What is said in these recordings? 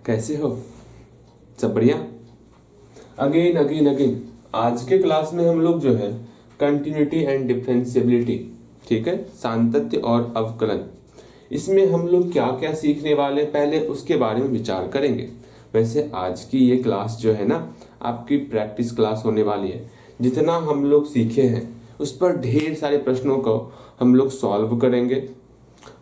कैसे हो? सब बढ़िया। अगेन अगेन अगेन आज के क्लास में हम लोग जो है कंटिन्यूटी एंड डिफरेंशिएबिलिटी, ठीक है, सातत्य और अवकलन, इसमें हम लोग क्या क्या सीखने वाले पहले उसके बारे में विचार करेंगे। वैसे आज की ये क्लास जो है ना आपकी प्रैक्टिस क्लास होने वाली है। जितना हम लोग सीखे हैं उस पर ढेर सारे प्रश्नों को हम लोग सॉल्व करेंगे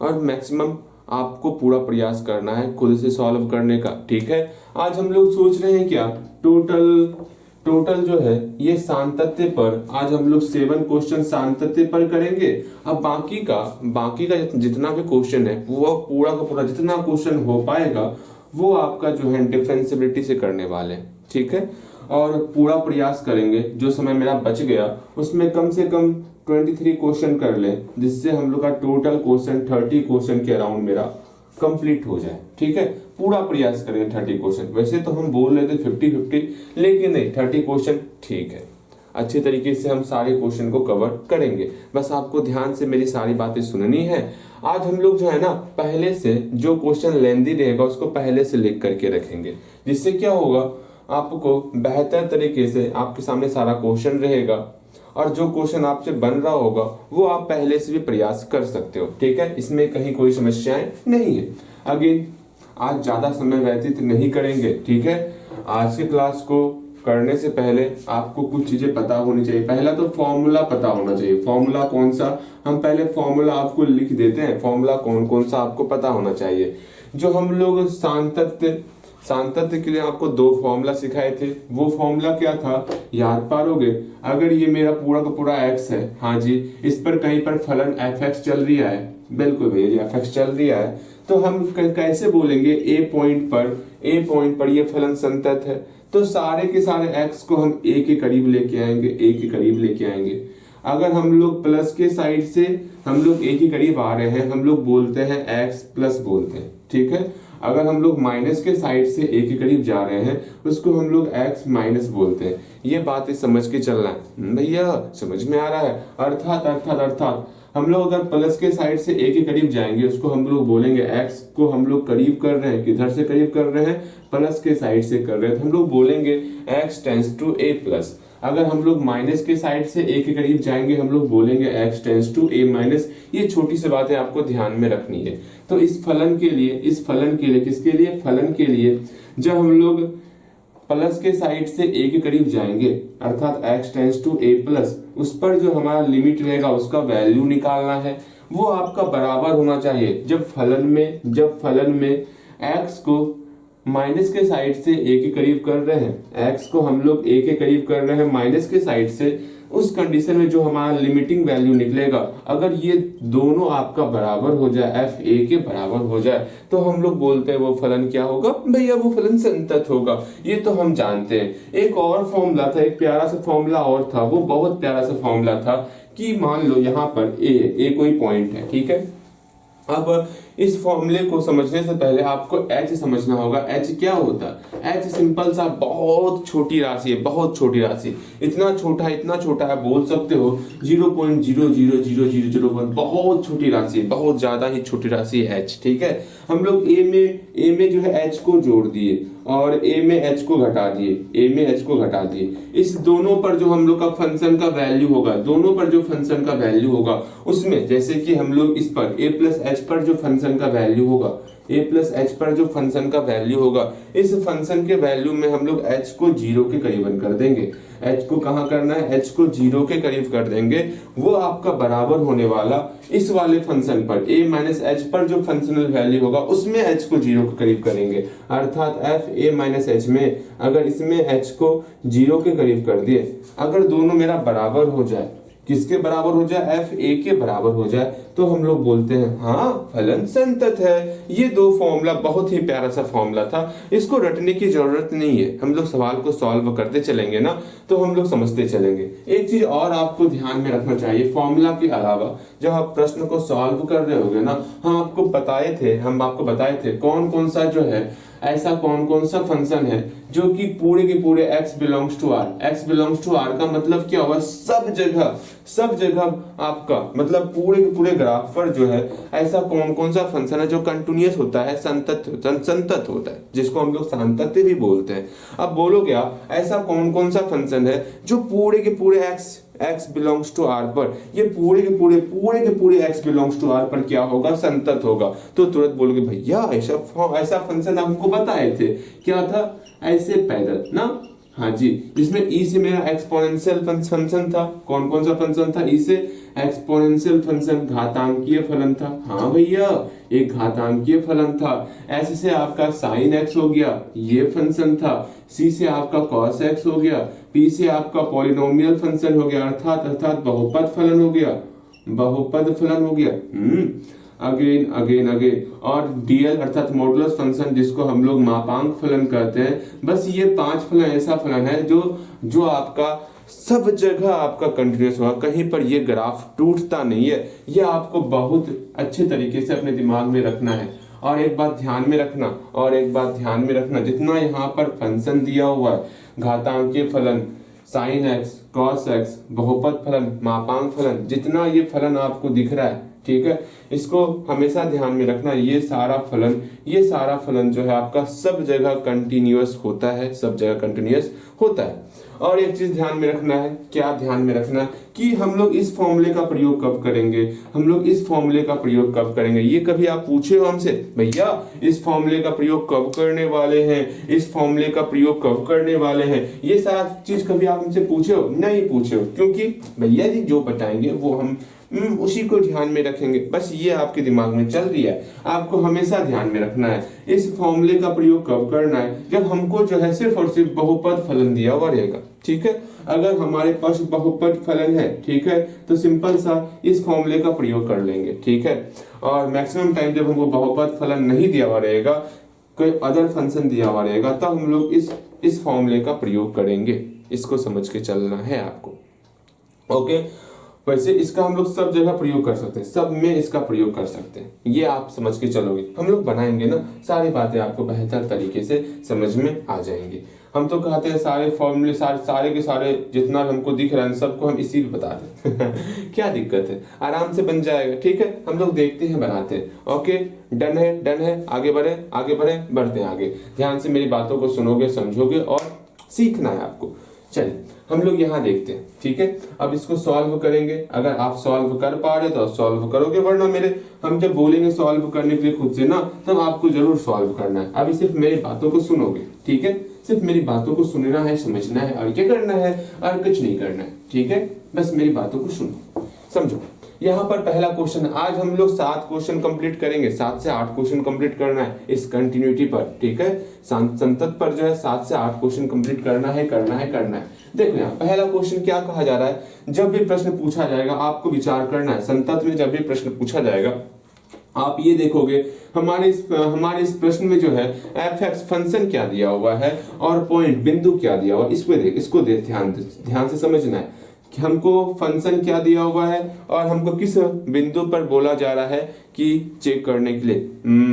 और मैक्सिमम आपको पूरा प्रयास करना है खुद से सॉल्व करने का, ठीक है। आज हम लोग सोच रहे हैं क्या, टोटल जो है ये सातत्य पर आज हम लोग 7 क्वेश्चन सातत्य पर करेंगे। अब बाकी का जितना भी क्वेश्चन है वो पूरा का पूरा जितना क्वेश्चन हो पाएगा वो आपका जो है डिफरेंशिएबिलिटी से करने वाले हैं, ठीक है। और पूरा प्रयास करेंगे जो समय मेरा बच गया उसमें कम से कम 23 क्वेश्चन कर ले, जिससे हम लोग का टोटल क्वेश्चन 30 क्वेश्चन के अराउंड मेरा कंप्लीट हो जाए, ठीक है। पूरा प्रयास करेंगे 30 क्वेश्चन। वैसे तो हम बोल रहे थे 50-50, लेकिन नहीं, 30 क्वेश्चन ठीक है। अच्छे तरीके से हम सारे क्वेश्चन को कवर करेंगे। बस आपको ध्यान से मेरी सारी बातें सुननी है। आज हम लोग जो है ना पहले से जो क्वेश्चन लेंदी रहेगा उसको पहले से लिख करके रखेंगे, जिससे क्या होगा आपको बेहतर तरीके से आपके सामने सारा क्वेश्चन रहेगा और जो क्वेश्चन आपसे बन रहा होगा वो आप पहले से भी प्रयास कर सकते हो, ठीक है। इसमें कहीं कोई समस्याएं नहीं है। अगेन आज ज्यादा समय व्यतीत नहीं करेंगे, ठीक है। आज के क्लास को करने से पहले आपको कुछ चीजें पता होनी चाहिए। पहला तो फॉर्मूला पता होना चाहिए। फॉर्मूला कौन सा, हम पहले फॉर्मूला आपको लिख देते हैं। फॉर्मूला कौन कौन सा आपको पता होना चाहिए। जो हम लोग सातत्य के लिए आपको 2 फॉर्मूला सिखाए थे, वो फॉर्मूला क्या था याद पारोगे। अगर ये मेरा पूरा का पूरा x है, हाँ जी, इस पर कहीं पर फलन fx चल रहा है, बिल्कुल भैया जी fx चल रहा है, तो हम कैसे बोलेंगे a पॉइंट पर ये फलन संतत है, तो सारे के सारे x को हम a के करीब लेके आएंगे। अगर हम लोग प्लस के साइड से हम लोग a के करीब आ रहे हैं, हम लोग बोलते हैं x प्लस बोलते हैं, ठीक है। अगर हम लोग माइनस के साइड से a के करीब जा रहे हैं उसको हम लोग x माइनस बोलते हैं। ये बातें समझ के चलना है भैया, समझ में आ रहा है। अर्थात हम लोग अगर प्लस के साइड से a के करीब जाएंगे उसको हम लोग बोलेंगे, x को हम लोग करीब कर रहे हैं, किधर से करीब कर रहे हैं, प्लस के साइड से कर रहे हैं, तो हम लोग बोलेंगे x tends to a plus. अगर हम लोग माइनस के साइड से a के करीब जाएंगे हम लोग बोलेंगे x tends to a minus. ये छोटी सी बातें आपको ध्यान में रखनी है। तो इस फलन के लिए किसके लिए, फलन के लिए जब हम लोग प्लस के साइड से a के करीब जाएंगे अर्थात x tends to a plus, उस पर जो हमारा लिमिट रहेगा उसका वैल्यू निकालना है। वो आपका बराबर होना चाहिए। जब फलन में x को माइनस के साइड से a के करीब कर रहे हैं, x को हम लोग a के करीब कर रहे हैं माइनस के साइड से, उस कंडीशन में जो हमारा लिमिटिंग वैल्यू निकलेगा, अगर ये दोनों आपका बराबर हो जाए, f a के बराबर हो जाए, तो हम लोग बोलते हैं वो फलन क्या होगा भैया, वो फलन संतत होगा। ये तो हम जानते हैं। एक और फॉर्मूला था, एक प्यारा सा फॉर्मूला और था, वो बहुत प्यारा सा फॉर्मूला था कि मान लो यहाँ पर a कोई पॉइंट है, ठीक है। अब इस फॉर्मूले को समझने से पहले आपको h समझना होगा। h क्या होता है? h सिंपल सा बहुत छोटी राशि है, बहुत छोटी राशि। इतना छोटा है बोल सकते हो 0.00001, बहुत छोटी राशि है, बहुत ज्यादा ही छोटी राशि है h, ठीक है। हम लोग a में जो है h को जोड़ दिए और a में h को घटा दिए। इस दोनों पर जो हम लोग का फंक्शन का वैल्यू होगा, उसमें जैसे कि हम लोग इस पर a प्लस h पर जो फंक्शन का वैल्यू होगा, इस फंक्शन के वैल्यू में हम लोग h को 0 के करीबन कर देंगे। h को कहाँ करना है, h को 0 के करीब कर देंगे। वो आपका बराबर होने वाला इस वाले फंक्शन पर a माइनस h पर जो फंक्शनल वैल्यू होगा उसमें h को 0 के करीब करेंगे। अर्थात f a माइनस h में अगर इसमें h को 0 के करीब कर दिए, अगर दोनों मेरा बराबर हो जाए, किसके बराबर हो जाए, f a के बराबर हो जाए, तो हम लोग बोलते हैं हाँ फलन संतत है। ये 2 फॉर्मूला बहुत ही प्यारा सा फॉर्मूला था, इसको रटने की जरूरत नहीं है। हम लोग सवाल को सॉल्व करते चलेंगे ना तो हम लोग समझते चलेंगे। एक चीज और आपको ध्यान में रखना चाहिए, फॉर्मूला के अलावा जब आप प्रश्न को सॉल्व कर रहे होगे ना, हम आपको बताए थे कौन कौन सा जो है ऐसा कौन सा फंक्शन है जो कि पूरे के पूरे x बिलोंग्स टू r का मतलब क्या होगा, सब जगह आपका मतलब पूरे के पूरे ग्राफ पर जो है ऐसा कौन कौन सा फंक्शन है जो कंटिन्यूअस होता है, संतत होता है, जिसको हम लोग सातत्य भी बोलते हैं। अब बोलोगे आप ऐसा कौन कौन सा फंक्शन है जो पूरे के पूरे x बिलोंग्स टू r पर, ये पूरे के पूरे x बिलोंग्स टू r पर क्या होगा, संतत होगा। तो तुरंत बोलोगे भैया ऐसा फंक्शन हमको बताए थे, क्या था, ऐसे पैदल ना, हाँ जी, जिसमें e से मेरा एक्सपोनेंशियल फंक्शन था। कौन कौन सा फंक्शन था, e से एक्सपोनेंशियल फंक्शन, घातांकीय फलन था। हाँ भैया एक घातांकीय फलन था। s से आपका sin x हो गया, ये फंक्शन था। c से आपका cos x हो गया। p से आपका पॉलिनोमियल फंक्शन हो गया, अर्थात बहुपद फलन हो गया, अगेन और डीएल अर्थात मॉडुलस फंक्शन, जिसको हम लोग मापांक फलन कहते हैं। बस ये 5 फलन ऐसा फलन है जो आपका सब जगह आपका कंटिन्यूअस होगा, कहीं पर ये ग्राफ टूटता नहीं है। ये आपको बहुत अच्छे तरीके से अपने दिमाग में रखना है। और एक बात ध्यान में रखना, जितना यहाँ पर फंक्शन दिया हुआ है, घातांकीय फलन, sin x, cos x, बहुपद फलन, मापांक फलन, जितना ये फलन आपको दिख रहा है, ठीक है, इसको हमेशा ध्यान में रखना। ये सारा फलन जो है आपका सब जगह कंटिन्यूअस होता है, और एक चीज ध्यान में रखना है, क्या ध्यान में रखना कि हम लोग इस फॉर्मूले का प्रयोग कब करेंगे, ये कभी आप पूछे हो हमसे, भैया इस फॉर्मूले का प्रयोग कब करने वाले हैं, ये सारा चीज कभी आप हमसे पूछे हो? नहीं पूछे हो, क्योंकि भैया जी जो बताएंगे वो हम उसी को ध्यान में रखेंगे। बस ये आपके दिमाग में चल रही है, आपको हमेशा ध्यान में रखना है। इस फॉर्मूले का प्रयोग कब करना है, जब हमको जो है सिर्फ और सिर्फ बहुपद फलन दिया हुआ रहेगा, ठीक है। अगर हमारे पास बहुपद फलन है, ठीक है, तो सिंपल सा इस फॉर्मूले का प्रयोग कर लेंगे, ठीक है। और मैक्सिमम टाइम जब हमको बहुपद फलन नहीं दिया हुआ रहेगा, कोई अदर फंक्शन दिया हुआ रहेगा, तब हम लोग इस फॉर्मूले का प्रयोग करेंगे। इसको समझ के चलना है आपको, ओके। वैसे इसका हम लोग सब जगह प्रयोग कर सकते हैं, सब में इसका प्रयोग कर सकते हैं, ये आप समझ के चलोगे। हम लोग बनाएंगे ना, सारी बातें आपको बेहतर तरीके से समझ में आ जाएंगी। हम तो कहते हैं सारे फॉर्मूले सारे के सारे जितना हमको दिख रहा है सबको हम इसी में बता दें क्या दिक्कत है, आराम से बन जाएगा, ठीक है। हम लोग देखते हैं, बनाते हैं, ओके। डन है, आगे बढ़ते हैं आगे। ध्यान से मेरी बातों को सुनोगे, समझोगे और सीखना है आपको। चलिए हम लोग यहाँ देखते हैं, ठीक है। अब इसको सॉल्व करेंगे, अगर आप सॉल्व कर पा रहे तो सॉल्व करोगे, वरना हम जब बोलेंगे सॉल्व करने के लिए खुद से ना, तब आपको जरूर सॉल्व करना है। अभी सिर्फ मेरी बातों को सुनोगे, ठीक है, सिर्फ मेरी बातों को सुनना है, समझना है, और क्या करना है, और कुछ नहीं करना है, ठीक है। बस मेरी बातों को सुनो, समझो। यहाँ पर पहला क्वेश्चन, आज हम लोग 7 क्वेश्चन कंप्लीट करेंगे, 7 से 8 क्वेश्चन कंप्लीट करना है इस कंटिन्यूटी पर, ठीक है। संतत पर जो है 7 से 8 क्वेश्चन कंप्लीट करना है। देखो यहाँ पहला क्वेश्चन क्या कहा जा रहा है, जब भी प्रश्न पूछा जाएगा आपको विचार करना है। संतत में जब भी प्रश्न पूछा जाएगा, आप ये देखोगे हमारे इस प्रश्न में जो है f(x) फंक्शन क्या दिया हुआ है और पॉइंट बिंदु क्या दिया हुआ है, इसको ध्यान से समझना है कि हमको फंक्शन क्या दिया हुआ है और हमको किस बिंदु पर बोला जा रहा है कि चेक करने के लिए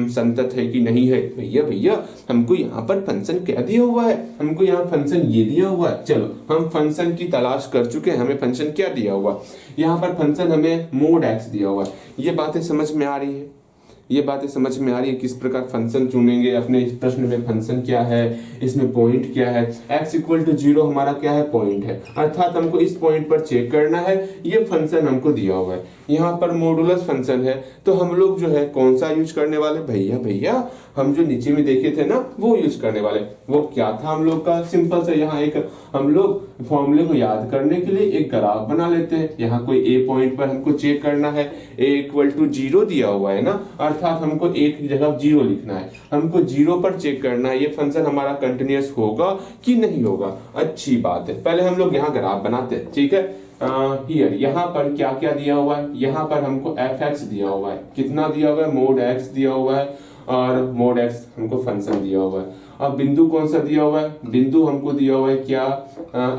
संतत है कि नहीं है। भैया हमको यहाँ पर फंक्शन क्या दिया हुआ है, हमको यहाँ फंक्शन ये दिया हुआ है। चलो हम फंक्शन की तलाश कर चुके हैं, हमें फंक्शन क्या दिया हुआ, यहाँ पर फंक्शन हमें mod x दिया हुआ है। ये बातें समझ में आ रही है, किस प्रकार फंक्शन चुनेंगे अपने इस प्रश्न में, फंक्शन क्या है, इसमें पॉइंट क्या है, x = 0 हमारा क्या है, पॉइंट है, अर्थात हमको इस पॉइंट पर चेक करना है। ये फंक्शन हमको दिया हुआ है, यहाँ पर मॉडुलस फंक्शन है, तो हम लोग जो है कौन सा यूज करने वाले, भैया हम जो नीचे में देखे थे ना वो यूज करने वाले। वो क्या था हम लोग का, सिंपल से यहाँ एक हम लोग फॉर्मूले को याद करने के लिए एक ग्राफ बना लेते हैं। यहाँ कोई ए पॉइंट पर हमको चेक करना है, a = 0 दिया हुआ है ना, अर्थात हमको एक की जगह 0 लिखना है, हमको 0 पर चेक करना है ये फंक्शन हमारा कंटिन्यूअस होगा कि नहीं होगा। अच्छी बात है, पहले हम लोग यहाँ ग्राफ बनाते हैं, ठीक है। यहाँ पर क्या क्या दिया हुआ है, यहाँ पर हमको f(x) दिया हुआ है, कितना दिया हुआ है, mod x दिया हुआ है, और mod x हमको फंक्शन दिया हुआ है। अब बिंदु कौन सा दिया हुआ है, बिंदु हमको दिया हुआ है क्या,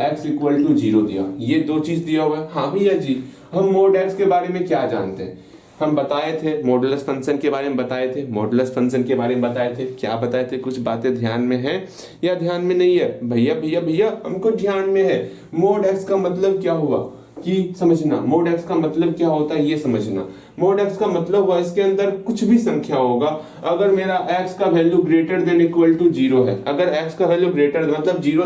x = 0 दिया, ये 2 चीज दिया हुआ है। हाँ भैया जी, हम mod x के बारे में क्या जानते हैं, हम बताए थे मॉडुलस फंक्शन के बारे में बताए थे, क्या बताए थे, कुछ बातें ध्यान में है या ध्यान में नहीं है। भैया हमको ध्यान में है। mod x का मतलब क्या हुआ, कि समझना, मोड एक्स का मतलब क्या होता है ये समझना। मोड एक्स का मतलब हुआ इसके अंदर कुछ भी संख्या होगा, अगर मेरा एक्स का value greater than equal to 0 है, अगर एक्स का वैल्यू ग्रेटर मतलब 0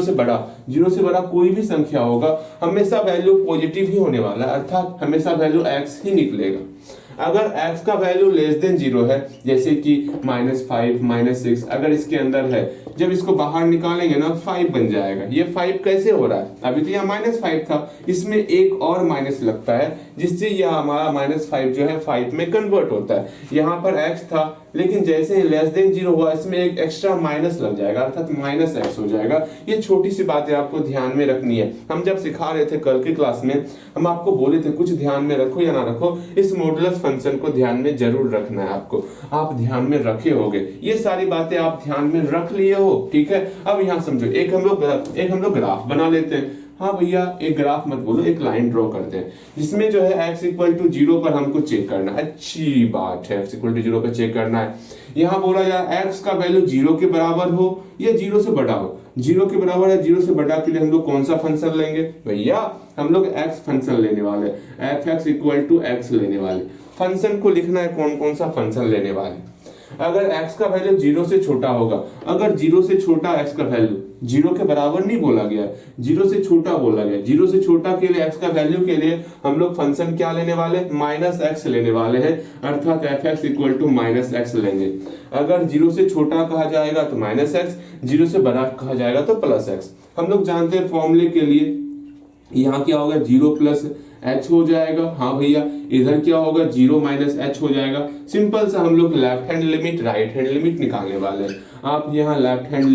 से बड़ा कोई भी संख्या होगा, हमेशा वैल्यू पॉजिटिव ही होने वाला है, अर्थात हमेशा वैल्यू एक्स ही निकलेगा। अगर x का वैल्यू लेस देन 0 है, जैसे कि -5 -6 अगर इसके अंदर है, जब इसको बाहर निकालेंगे ना 5 बन जाएगा। ये 5 कैसे हो रहा है, अभी तो यहाँ -5 था, इसमें एक और माइनस लगता है जिससे यह हमारा -5 जो है 5 में कन्वर्ट होता है। यहाँ पर x था, लेकिन जैसे ही लेस देन 0 हुआ इसमें एक एक्स्ट्रा माइनस लग जाएगा, अर्थात -x हो जाएगा। ये छोटी सी बातें आपको ध्यान में रखनी है। हम जब सिखा रहे थे कल की क्लास में, हम आपको बोले थे कुछ ध्यान में रखो या ना रखो, इस मॉडुलस फंक्शन को ध्यान में जरूर रखना है आपको। आप ध्यान में रखे होगे, ये सारी बातें आप ध्यान में रख लिए हो, ठीक है। अब यहाँ समझो, एक हम लोग ग्राफ बना लेते हैं। हाँ भैया, एक ग्राफ मत बोलो, एक लाइन ड्रॉ करते हैं जिसमें जो है x इक्वल टू 0 पर हमको चेक करना है। अच्छी बात है, x इक्वल टू 0 पर चेक करना है। यहाँ बोला जाए x का वैल्यू 0 के बराबर हो या 0 से बड़ा हो। 0 के बराबर है, 0 से बड़ा के लिए हम लोग कौन सा फंक्शन लेंगे भैया, हम लोग x फंक्शन लेने वाले, f(x) इक्वल टू x लेने वाले। फंक्शन को लिखना है कौन कौन सा फंक्शन लेने वाले। अगर x का वैल्यू 0 से छोटा होगा, अगर 0 से छोटा x का वैल्यू 0 के बराबर नहीं बोला गया, 0 से छोटा बोला गया, 0 से छोटा के लिए x का वैल्यू के लिए हम लोग फंक्शन क्या लेने वाले, -x लेने वाले हैं, अर्थात f(x) इक्वल टू -x लेंगे। अगर 0 से छोटा कहा जाएगा तो -x, 0 से बड़ा कहा जाएगा तो +x। हम लोग जानते हैं फॉर्मूले के लिए, यहाँ क्या होगा 0 + h हो जाएगा। हाँ भैया, इधर क्या होगा 0 - h हो जाएगा। सिंपल सा हम लोग left hand limit right hand limit निकालने वाले हैं। आप यहाँ लेफ्ट हैंड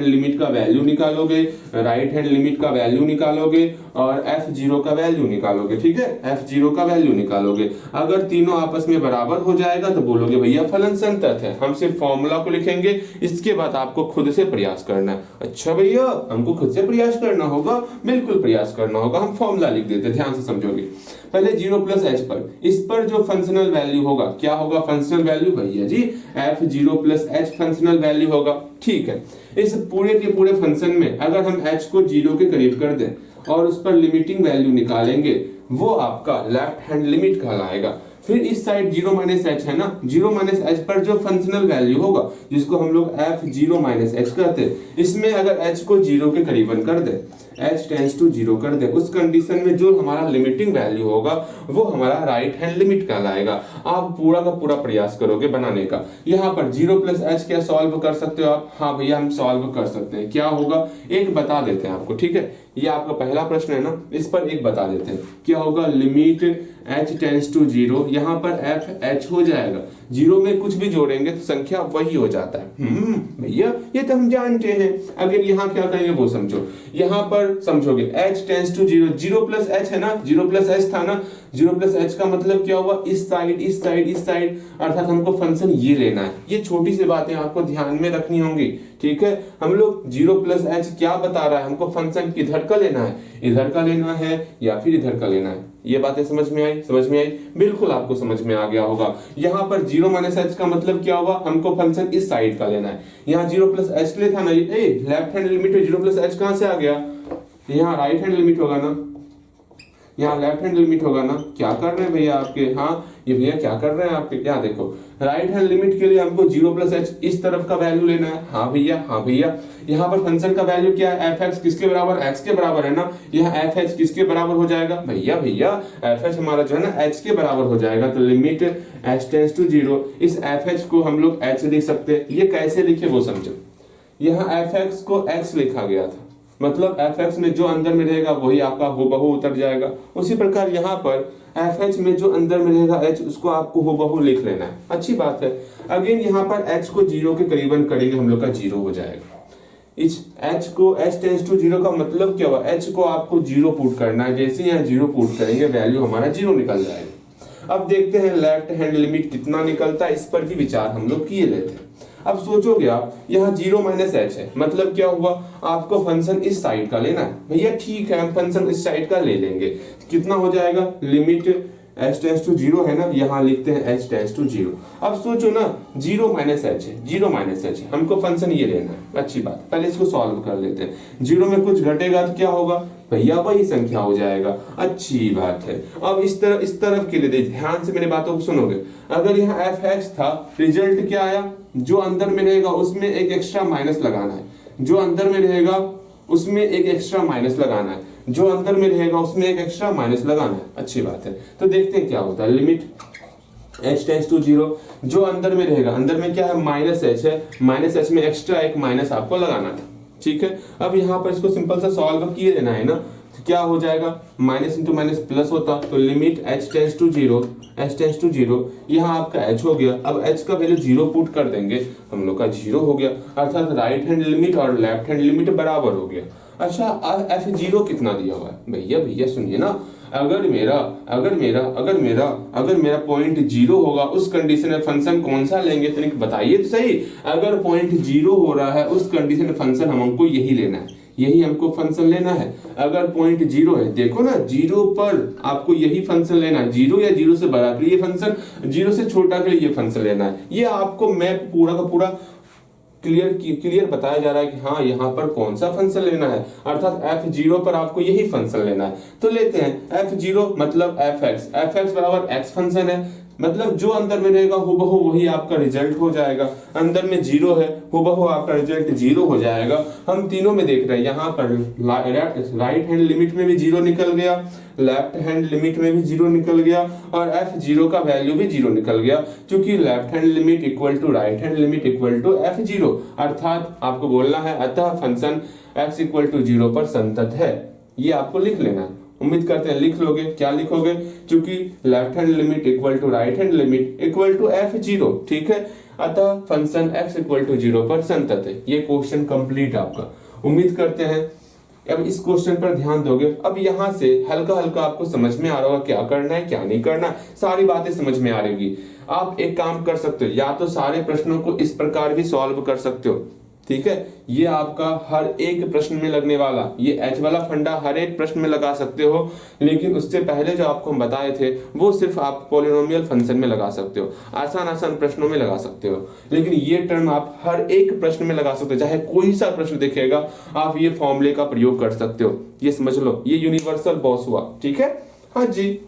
लिमिट का वैल्यू निकालोगे, राइट हैंड लिमिट का वैल्यू निकालोगे और f0 का वैल्यू निकालोगे, ठीक है, f0 का वैल्यू निकालोगे। अगर तीनों आपस में बराबर हो जाएगा तो बोलोगे भैया फलन संतत है। हम सिर्फ फॉर्मूला को लिखेंगे, इसके बाद आपको खुद से प्रयास करना है। अच्छा भैया, हमको खुद से प्रयास करना होगा, बिल्कुल प्रयास करना होगा। हम फॉर्मूला लिख देते, ध्यान से समझोगे। पहले 0 + h पर, इस पर जो फंक्शनल वैल्यू होगा, क्या होगा फंक्शनल वैल्यू भैया जी, f0 + h फंक्शनल वैल्यू होगा, ठीक है। इस पूरे के पूरे फंक्शन में अगर हम h को 0 के करीब कर दें और उस पर लिमिटिंग वैल्यू निकालेंगे, वो आपका लेफ्ट हैंड लिमिट कहलाएगा। फिर इस साइड 0 - h है ना, 0 - h पर जो फंक्शनल वैल्यू होगा, जिसको हम लोग f0 - h कहते हैं, इसमें अगर h को 0 के करीबन कर दे, h टेंड्स टू 0 कर दे, उस कंडीशन में जो हमारा लिमिटिंग वैल्यू होगा वो हमारा राइट हैंड लिमिट कहलाएगा। आप पूरा का पूरा प्रयास करोगे बनाने का। यहाँ पर 0 + h क्या सॉल्व कर सकते हो आप, हाँ भैया हम सॉल्व कर सकते हैं। क्या होगा एक बता देते हैं आपको, ठीक है, ये आपका पहला प्रश्न है ना, इस पर एक बता देते हैं। क्या होगा, लिमिट h टेंड्स टू 0, यहाँ पर f h हो जाएगा, 0 में कुछ भी जोड़ेंगे तो संख्या वही हो जाता है। भैया ये तो हम जानते हैं। अगर यहाँ क्या करेंगे वो समझो, यहाँ पर समझोगे h टेंड्स टू 0, 0 + h है ना, 0 + h था ना, 0 + h का मतलब क्या हुआ, इस साइड, अर्थात हमको फंक्शन ये लेना है। ये छोटी सी बातें आपको ध्यान में रखनी होंगी, ठीक है। हम लोग 0 + h क्या बता रहा है, हमको फंक्शन किधर का लेना है, इधर का लेना है या फिर इधर का लेना है। ये बातें समझ में आई, बिल्कुल आपको समझ में आ गया होगा। यहाँ पर 0 - h का मतलब क्या हुआ, हमको फंक्शन इस साइड का लेना है। यहाँ 0 + h के लिए था ना, लेफ्ट हैंड लिमिट में 0 + h कहां से आ गया, यहाँ राइट हैंड लिमिट होगा ना, यहाँ लेफ्ट हैंड लिमिट होगा ना। क्या कर रहे हैं भैया आपके, हाँ ये भैया क्या कर रहे हैं आपके, क्या देखो राइट हैंड लिमिट के लिए हमको 0 + h इस तरफ का वैल्यू लेना है। हाँ भैया, यहाँ पर फंक्शन का वैल्यू क्या है, f(x) किसके बराबर, x के बराबर है ना। यहाँ f(h) किसके बराबर हो जाएगा भैया f(h) हमारा जो है ना h के बराबर हो जाएगा। तो लिमिट h टेंड्स टू 0, इस f(h) को हम लोग h लिख सकते हैं। ये कैसे लिखे वो समझो, यहाँ f(x) को x लिखा गया था, मतलब f(x) में जो अंदर में रहेगा वही आपका हूबहू उतर जाएगा। उसी प्रकार यहाँ पर f(h) में जो अंदर में रहेगा h, उसको आपको हूबहू लिख लेना है। अच्छी बात है। अगेन यहाँ पर h को 0 के करीबन करेंगे, हम लोग का 0 हो जाएगा। इस h को h टेंड्स टू 0 का मतलब क्या हुआ, h को आपको 0 पुट करना है। जैसे यहाँ 0 पुट करेंगे वैल्यू हमारा 0 निकल जाएगा। अब देखते हैं लेफ्ट हैंड लिमिट कितना निकलता है, इस पर भी विचार हम लोग किए लेते हैं। अब सोचोगे आप, यहाँ 0 - h है, मतलब क्या हुआ, आपको फंक्शन इस साइड का लेना है। भैया ठीक है, हम फंक्शन इस साइड का ले लेंगे। कितना हो जाएगा, लिमिट h टेंड्स टू 0 है ना, यहाँ लिखते हैं h टेंड्स टू 0। अब सोचो ना 0 - h है, 0 - h, हमको फंक्शन ये लेना है। अच्छी बात, पहले इसको सॉल्व कर लेते हैं। 0 में कुछ घटेगा तो क्या होगा, भैया वही संख्या हो जाएगा। अच्छी बात है। अब इस तरफ के लिए देखिए, ध्यान से मेरी बातों को सुनोगे। अगर यहाँ fx था, रिजल्ट क्या आया, जो अंदर में रहेगा उसमें एक एक्स्ट्रा माइनस लगाना है, जो अंदर में रहेगा उसमें एक एक्स्ट्रा माइनस लगाना है, जो अंदर में रहेगा उसमें एक एक्स्ट्रा माइनस लगाना है। अच्छी बात है। तो देखते हैं क्या होता है। लिमिट h टेंड्स टू 0, जो अंदर में रहेगा, अंदर में क्या है, माइनस h है, माइनस h में एक्स्ट्रा एक माइनस आपको लगाना था। ठीक है, अब यहाँ पर इसको सिंपल सा सॉल्व किए देना है ना, तो क्या हो जाएगा, माइनस इंटू माइनस प्लस होता, तो लिमिट h टेंड्स टू 0, यहाँ आपका h हो गया। अब h का वैल्यू 0 पुट कर देंगे, हम लोग का 0 हो गया, अर्थात राइट हैंड लिमिट और लेफ्ट हैंड लिमिट बराबर हो गया। अच्छा, f0 कितना दिया हुआ है, भैया सुनिए ना, अगर मेरा पॉइंट 0 होगा उस कंडीशन में फंक्शन कौन सा लेंगे, तो बताइए तो सही। अगर पॉइंट 0 हो रहा है उस कंडीशन में फंक्शन हमको यही लेना है, यही हमको फंक्शन लेना है। अगर पॉइंट 0 है, देखो ना, 0 पर आपको यही फंक्शन लेना है, 0 या 0 से बड़ा के लिए फंक्शन, 0 से छोटा के लिए फंक्शन लेना है। ये आपको मैप पूरा का पूरा क्लियर बताया जा रहा है कि हाँ यहाँ पर कौन सा फंक्शन लेना है, अर्थात f0 पर आपको यही फंक्शन लेना है। तो लेते हैं f0 मतलब fx बराबर x फंक्शन है, मतलब जो अंदर में रहेगा हुबहू वही आपका रिजल्ट हो जाएगा। अंदर में 0 है, हुबहू आपका रिजल्ट 0 हो जाएगा। हम तीनों में देख रहे हैं, यहाँ पर राइट हैंड लिमिट में भी 0 निकल गया, लेफ्ट हैंड लिमिट में भी 0 निकल गया, और f0 का वैल्यू भी 0 निकल गया, क्योंकि left hand limit equal to right hand limit equal to f0, अर्थात आपको बोलना है अतः फंक्शन x इक्वल टू 0 पर संतत है। ये आपको लिख लेना है, उम्मीद करते हैं लिख लोगे। क्या लिखोगे, क्योंकि left hand limit equal to right hand limit equal to f0, ठीक है, अतः फंक्शन x इक्वल टू 0 पर संतत है। ये क्वेश्चन कंप्लीट आपका, उम्मीद करते हैं अब इस क्वेश्चन पर ध्यान दोगे। अब यहाँ से हल्का हल्का आपको समझ में आ रहा होगा क्या करना है क्या नहीं करना, सारी बातें समझ में आ रहेगी। आप एक काम कर सकते हो, या तो सारे प्रश्नों को इस प्रकार भी सॉल्व कर सकते हो, ठीक है, ये आपका हर एक प्रश्न में लगने वाला, ये एच वाला फंडा हर एक प्रश्न में लगा सकते हो, लेकिन उससे पहले जो आपको हम बताए थे वो सिर्फ आप पॉलिनोमियल फंक्शन में लगा सकते हो, आसान प्रश्नों में लगा सकते हो, लेकिन ये टर्म आप हर एक प्रश्न में लगा सकते हो। चाहे कोई सा प्रश्न दिखेगा आप ये फॉर्मूले का प्रयोग कर सकते हो, ये समझ लो, ये यूनिवर्सल बॉस हुआ। ठीक है, हाँ जी।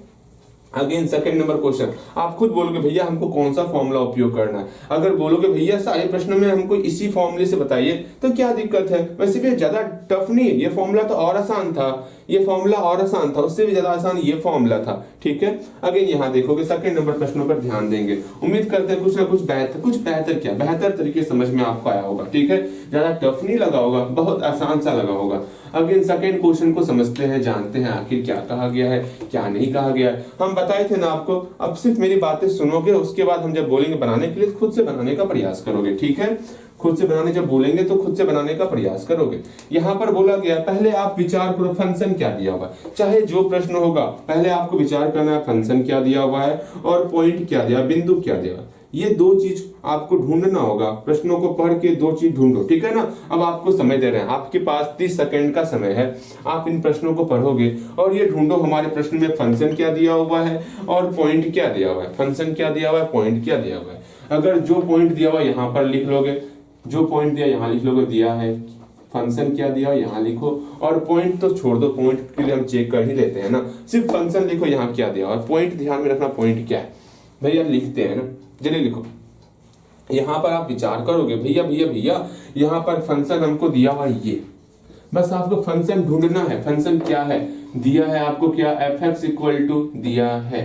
अगेन सेकंड नंबर क्वेश्चन, आप खुद बोलोगे भैया हमको कौन सा फॉर्मूला उपयोग करना है। अगर बोलोगे भैया सारे प्रश्नों में हमको इसी फॉर्मूले से बताइए, तो क्या दिक्कत है, वैसे भी ज्यादा टफ नहीं है, ये फॉर्मूला तो और आसान था, ये फॉर्मूला और आसान था, उससे भी ज्यादा आसान ये फॉर्मूला था। ठीक है, अगेन यहाँ देखोगे सेकंड नंबर प्रश्नों पर ध्यान देंगे, उम्मीद करते हैं कुछ ना कुछ बेहतर तरीके समझ में आपको आया होगा। ठीक है, ज्यादा टफ नहीं लगा होगा, बहुत आसान सा लगा होगा। अगेन सेकंड क्वेश्चन को समझते हैं, जानते हैं आखिर क्या कहा गया है क्या नहीं कहा गया है। हम बताए थे ना आपको, अब सिर्फ मेरी बातें सुनोगे, उसके बाद हम जब बोलेंगे बनाने के लिए खुद से बनाने का प्रयास करोगे। ठीक है, खुद से बनाने जब बोलेंगे तो खुद से बनाने का प्रयास करोगे। यहाँ पर बोला गया पहले आप विचार करो फंक्शन क्या दिया हुआ है, चाहे जो प्रश्न होगा पहले आपको विचार करना है फंक्शन क्या दिया हुआ है और पॉइंट क्या दिया, बिंदु क्या दिया। ये दो चीज आपको ढूंढना होगा, प्रश्नों को पढ़ के दो चीज ढूंढो। ठीक है ना, अब आपको समय दे रहे हैं, आपके पास 30 सेकंड का समय है, आप इन प्रश्नों को पढ़ोगे और ये ढूंढो हमारे प्रश्न में फंक्शन क्या दिया हुआ है और पॉइंट क्या दिया हुआ है, फंक्शन क्या दिया हुआ है, पॉइंट क्या दिया हुआ है। अगर जो पॉइंट दिया हुआ है यहाँ पर लिख लोगे, जो पॉइंट दिया यहाँ लिख लोगे, दिया है फंक्शन क्या दिया यहाँ लिखो, और पॉइंट तो छोड़ दो, पॉइंट के लिए हम चेक कर ही लेते हैं ना, सिर्फ फंक्शन लिखो यहाँ क्या दिया और पॉइंट ध्यान में रखना पॉइंट क्या है। भैया लिखते हैं ना, चलिए लिखो। यहाँ पर आप विचार करोगे भैया यहाँ पर फंक्शन हमको दिया हुआ ये, बस आपको फंक्शन ढूंढना है, फंक्शन क्या है दिया है आपको, क्या fx इक्वल टू दिया है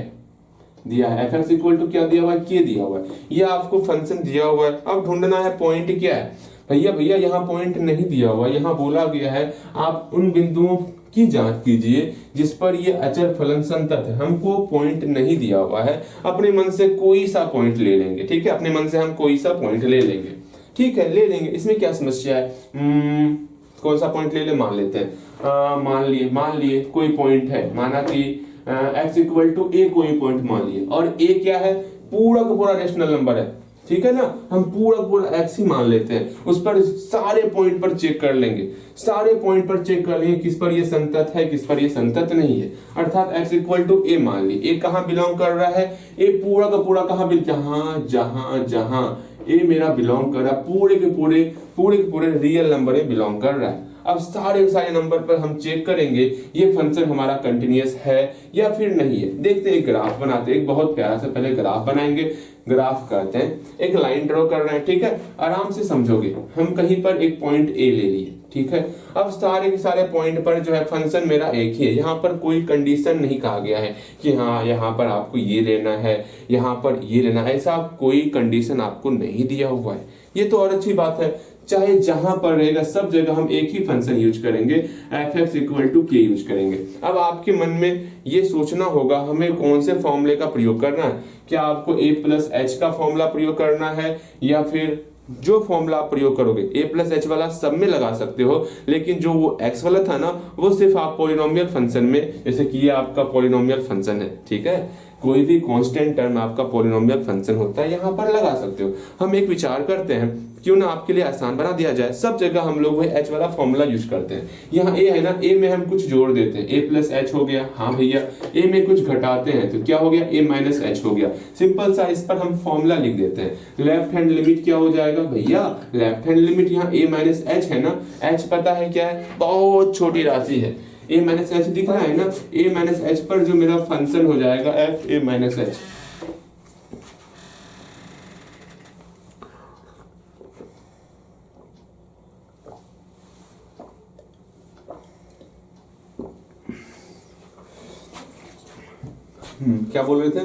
fx इक्वल टू क्या दिया हुआ है, के दिया हुआ है, ये आपको फंक्शन दिया हुआ है। अब ढूंढना है पॉइंट क्या है। भैया यहाँ पॉइंट नहीं दिया हुआ, यहाँ बोला गया है आप उन बिंदुओं की जांच कीजिए जिस पर ये अचर फलन संतत है। हमको पॉइंट नहीं दिया हुआ है, अपने मन से कोई सा पॉइंट ले लेंगे। ठीक है, अपने मन से हम कोई सा पॉइंट ले लेंगे, ठीक है ले लेंगे, इसमें क्या समस्या है। कौन सा पॉइंट ले ले, मान लेते हैं, मान लिए कोई पॉइंट है, माना कि x इक्वल टू a कोई पॉइंट मान लिए, और a क्या है, पूरा का पूरा रेशनल नंबर है। ठीक है ना, हम पूरा x ही मान लेते हैं, उस पर सारे पॉइंट पर चेक कर लेंगे, सारे पॉइंट पर चेक कर लेंगे किस पर ये संतत है किस पर ये संतत नहीं है। अर्थात x इक्वल टू a मान ली, a कहाँ बिलोंग कर रहा है, a पूरा का पूरा कहाँ जहां a मेरा बिलोंग कर रहा है, पूरे के पूरे रियल नंबर बिलोंग कर रहा है। अब सारे सारे नंबर पर हम चेक करेंगे ये फंक्शन हमारा कंटिन्यूअस है या फिर नहीं है। देखते हैं, एक ग्राफ बनाते हैं, एक बहुत प्यारा सा पहले ग्राफ बनाएंगे। ग्राफ करते हैं, एक लाइन ड्रॉ कर रहे हैं, ठीक है, आराम से समझोगे। हम कहीं पर एक पॉइंट ए ले लिए, ठीक है, अब सारे के सारे पॉइंट पर जो है फंक्शन मेरा एक ही है, यहाँ पर कोई कंडीशन नहीं कहा गया है कि हाँ यहाँ पर आपको ये लेना है, यहाँ पर ये लेना है, ऐसा कोई कंडीशन आपको नहीं दिया हुआ है। ये तो और अच्छी बात है, चाहे जहां पर रहेगा सब जगह हम एक ही फंक्शन यूज करेंगे, fx इक्वल टू के यूज करेंगे। अब आपके मन में ये सोचना होगा हमें कौन से फॉर्मूले का प्रयोग करना है, क्या आपको a प्लस एच का फॉर्मूला प्रयोग करना है या फिर जो फॉर्मूला आप प्रयोग करोगे a प्लस एच वाला सब में लगा सकते हो, लेकिन जो वो x वाला था ना वो सिर्फ आप पॉलिनोमियल फंक्शन में, जैसे कि ये आपका पॉलिनोमियल फंक्शन है, ठीक है, कोई भी कांस्टेंट टर्म आपका पॉलिनोमियल फंक्शन होता है, यहाँ पर लगा सकते हो। हम एक विचार करते हैं, क्यों ना आपके लिए आसान बना दिया जाए, सब जगह हम लोग वही h वाला फॉर्मूला यूज करते हैं। यहाँ a है ना, a में हम कुछ जोड़ देते हैं, a प्लस एच हो गया, हाँ भैया, a में कुछ घटाते हैं तो क्या हो गया, a माइनस एच हो गया। सिंपल सा इस पर हम फॉर्मूला लिख देते हैं। लेफ्ट हैंड लिमिट क्या हो जाएगा भैया, लेफ्ट हैंड लिमिट यहाँ a माइनस एच है ना, h पता है क्या है, बहुत छोटी राशि है, a माइनस एच दिख रहा है ना, a माइनस एच पर जो मेरा फंक्शन हो जाएगा f a माइनस एच। क्या बोल रहे थे,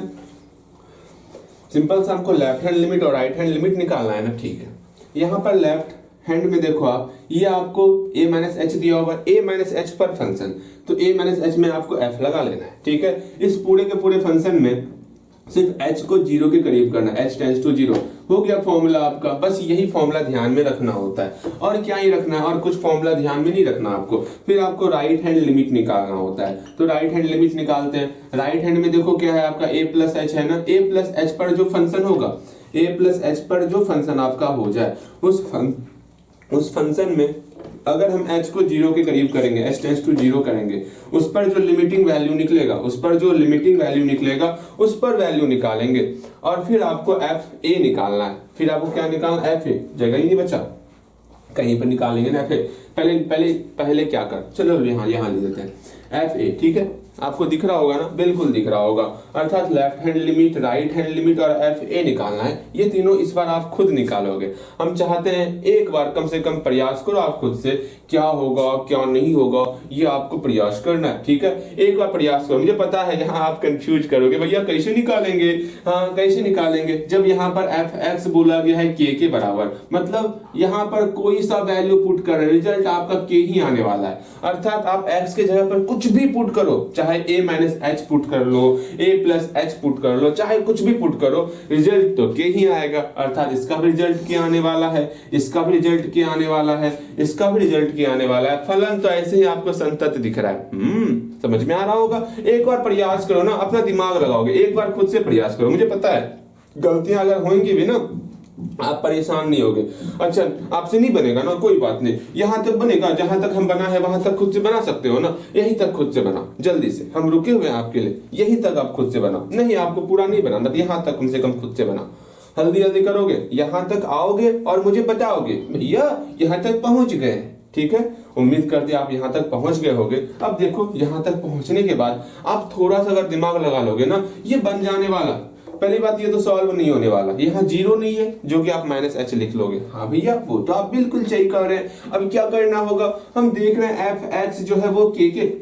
सिंपल सा हमको लेफ्ट हैंड लिमिट और राइट हैंड लिमिट निकालना है ना, ठीक है। यहाँ पर लेफ्ट हैंड में देखो आप, ये आपको a माइनस एच दिया होगा, a माइनस एच पर फंक्शन, तो a माइनस एच में आपको f लगा लेना है, ठीक है। इस पूरे के पूरे फंक्शन में सिर्फ h को 0 के करीब करना, h टेंड्स टू 0 हो गया फॉर्मूला आपका। बस यही फॉर्मूला ध्यान में रखना होता है, और क्या ही रखना है, और कुछ फॉर्मूला ध्यान में नहीं रखना आपको। फिर आपको राइट हैंड लिमिट निकालना होता है, तो राइट हैंड लिमिट निकालते हैं। राइट हैंड में देखो क्या है आपका, a प्लस एच है ना, a प्लस एच पर जो फंक्शन होगा, a प्लस एच पर जो फंक्शन आपका हो जाए, उस फंक्शन में अगर हम h को 0 के करीब करेंगे, h टेंड्स टू 0 करेंगे, उस पर जो लिमिटिंग वैल्यू निकलेगा, उस पर वैल्यू निकालेंगे, और फिर आपको f a निकालना है। फिर आपको क्या निकालना, f a, जगह ही नहीं बचा, कहीं पर निकालेंगे ना f a। पहले क्या कर, चलो यहाँ लिख देते हैं f a, ठीक है, आपको दिख रहा होगा ना, बिल्कुल दिख रहा होगा। अर्थात left hand limit, right hand limit और एफ ए निकालना है। ये तीनों इस बार आप खुद निकालोगे। हम चाहते हैं एक बार कम से कम प्रयास करो आप खुद से, क्या होगा क्या नहीं होगा ये आपको प्रयास करना है, ठीक है। एक बार प्रयास करो, मुझे पता है यहाँ आप कंफ्यूज करोगे, भैया कैसे निकालेंगे, हाँ कैसे निकालेंगे, जब यहाँ पर एफ एक्स बोला गया है के बराबर, मतलब यहाँ पर कोई सा वैल्यू पुट कर रहे, रिजल्ट आपका के ही आने वाला है। अर्थात आप एक्स के जगह पर कुछ भी पुट करो, चाहे a माइनस एच पुट कर लो, a प्लस एच पुट कर लो, चाहे कुछ भी पुट करो, रिजल्ट तो के ही आएगा। अर्थात इसका भी रिजल्ट के आने वाला है, इसका भी रिजल्ट के आने वाला है, इसका भी रिजल्ट के आने वाला है। फलन तो ऐसे ही आपको संतत दिख रहा है। समझ में आ रहा होगा। एक बार प्रयास करो ना, अपना दिमाग लगाओगे, एक बार खुद से प्रयास करो। मुझे पता है गलतियां अगर होंगी भी ना, आप परेशान नहीं होगे। अच्छा आपसे नहीं बनेगा ना, कोई बात नहीं, यहां तक बनेगा जहां तक हम बना है, वहां तक खुद से बना सकते हो ना, यहीं तक खुद से बना, जल्दी से, हम रुके हुए हैं आपके लिए, यहीं तक आप खुद से बना, नहीं आपको पूरा नहीं बनाना, यहां तक कम से कम खुद से बना। जल्दी करोगे, यहां तक आओगे और मुझे बताओगे भैया यहां तक पहुंच गए, ठीक है। उम्मीद करते आप यहां तक पहुंच गए होगे। अब देखो यहां तक पहुंचने के बाद आप थोड़ा सा अगर दिमाग लगा लोगे ना, ये बन जाने वाला। पहली बात ये तो सॉल्व नहीं होने वाला, यहाँ जीरो नहीं है जो कि आप माइनस एच लिख लोगे। हाँ भैया वो तो आप बिल्कुल सही कर रहे हैं। अब क्या करना होगा, हम देख रहे हैं एफ एक्स जो है वो के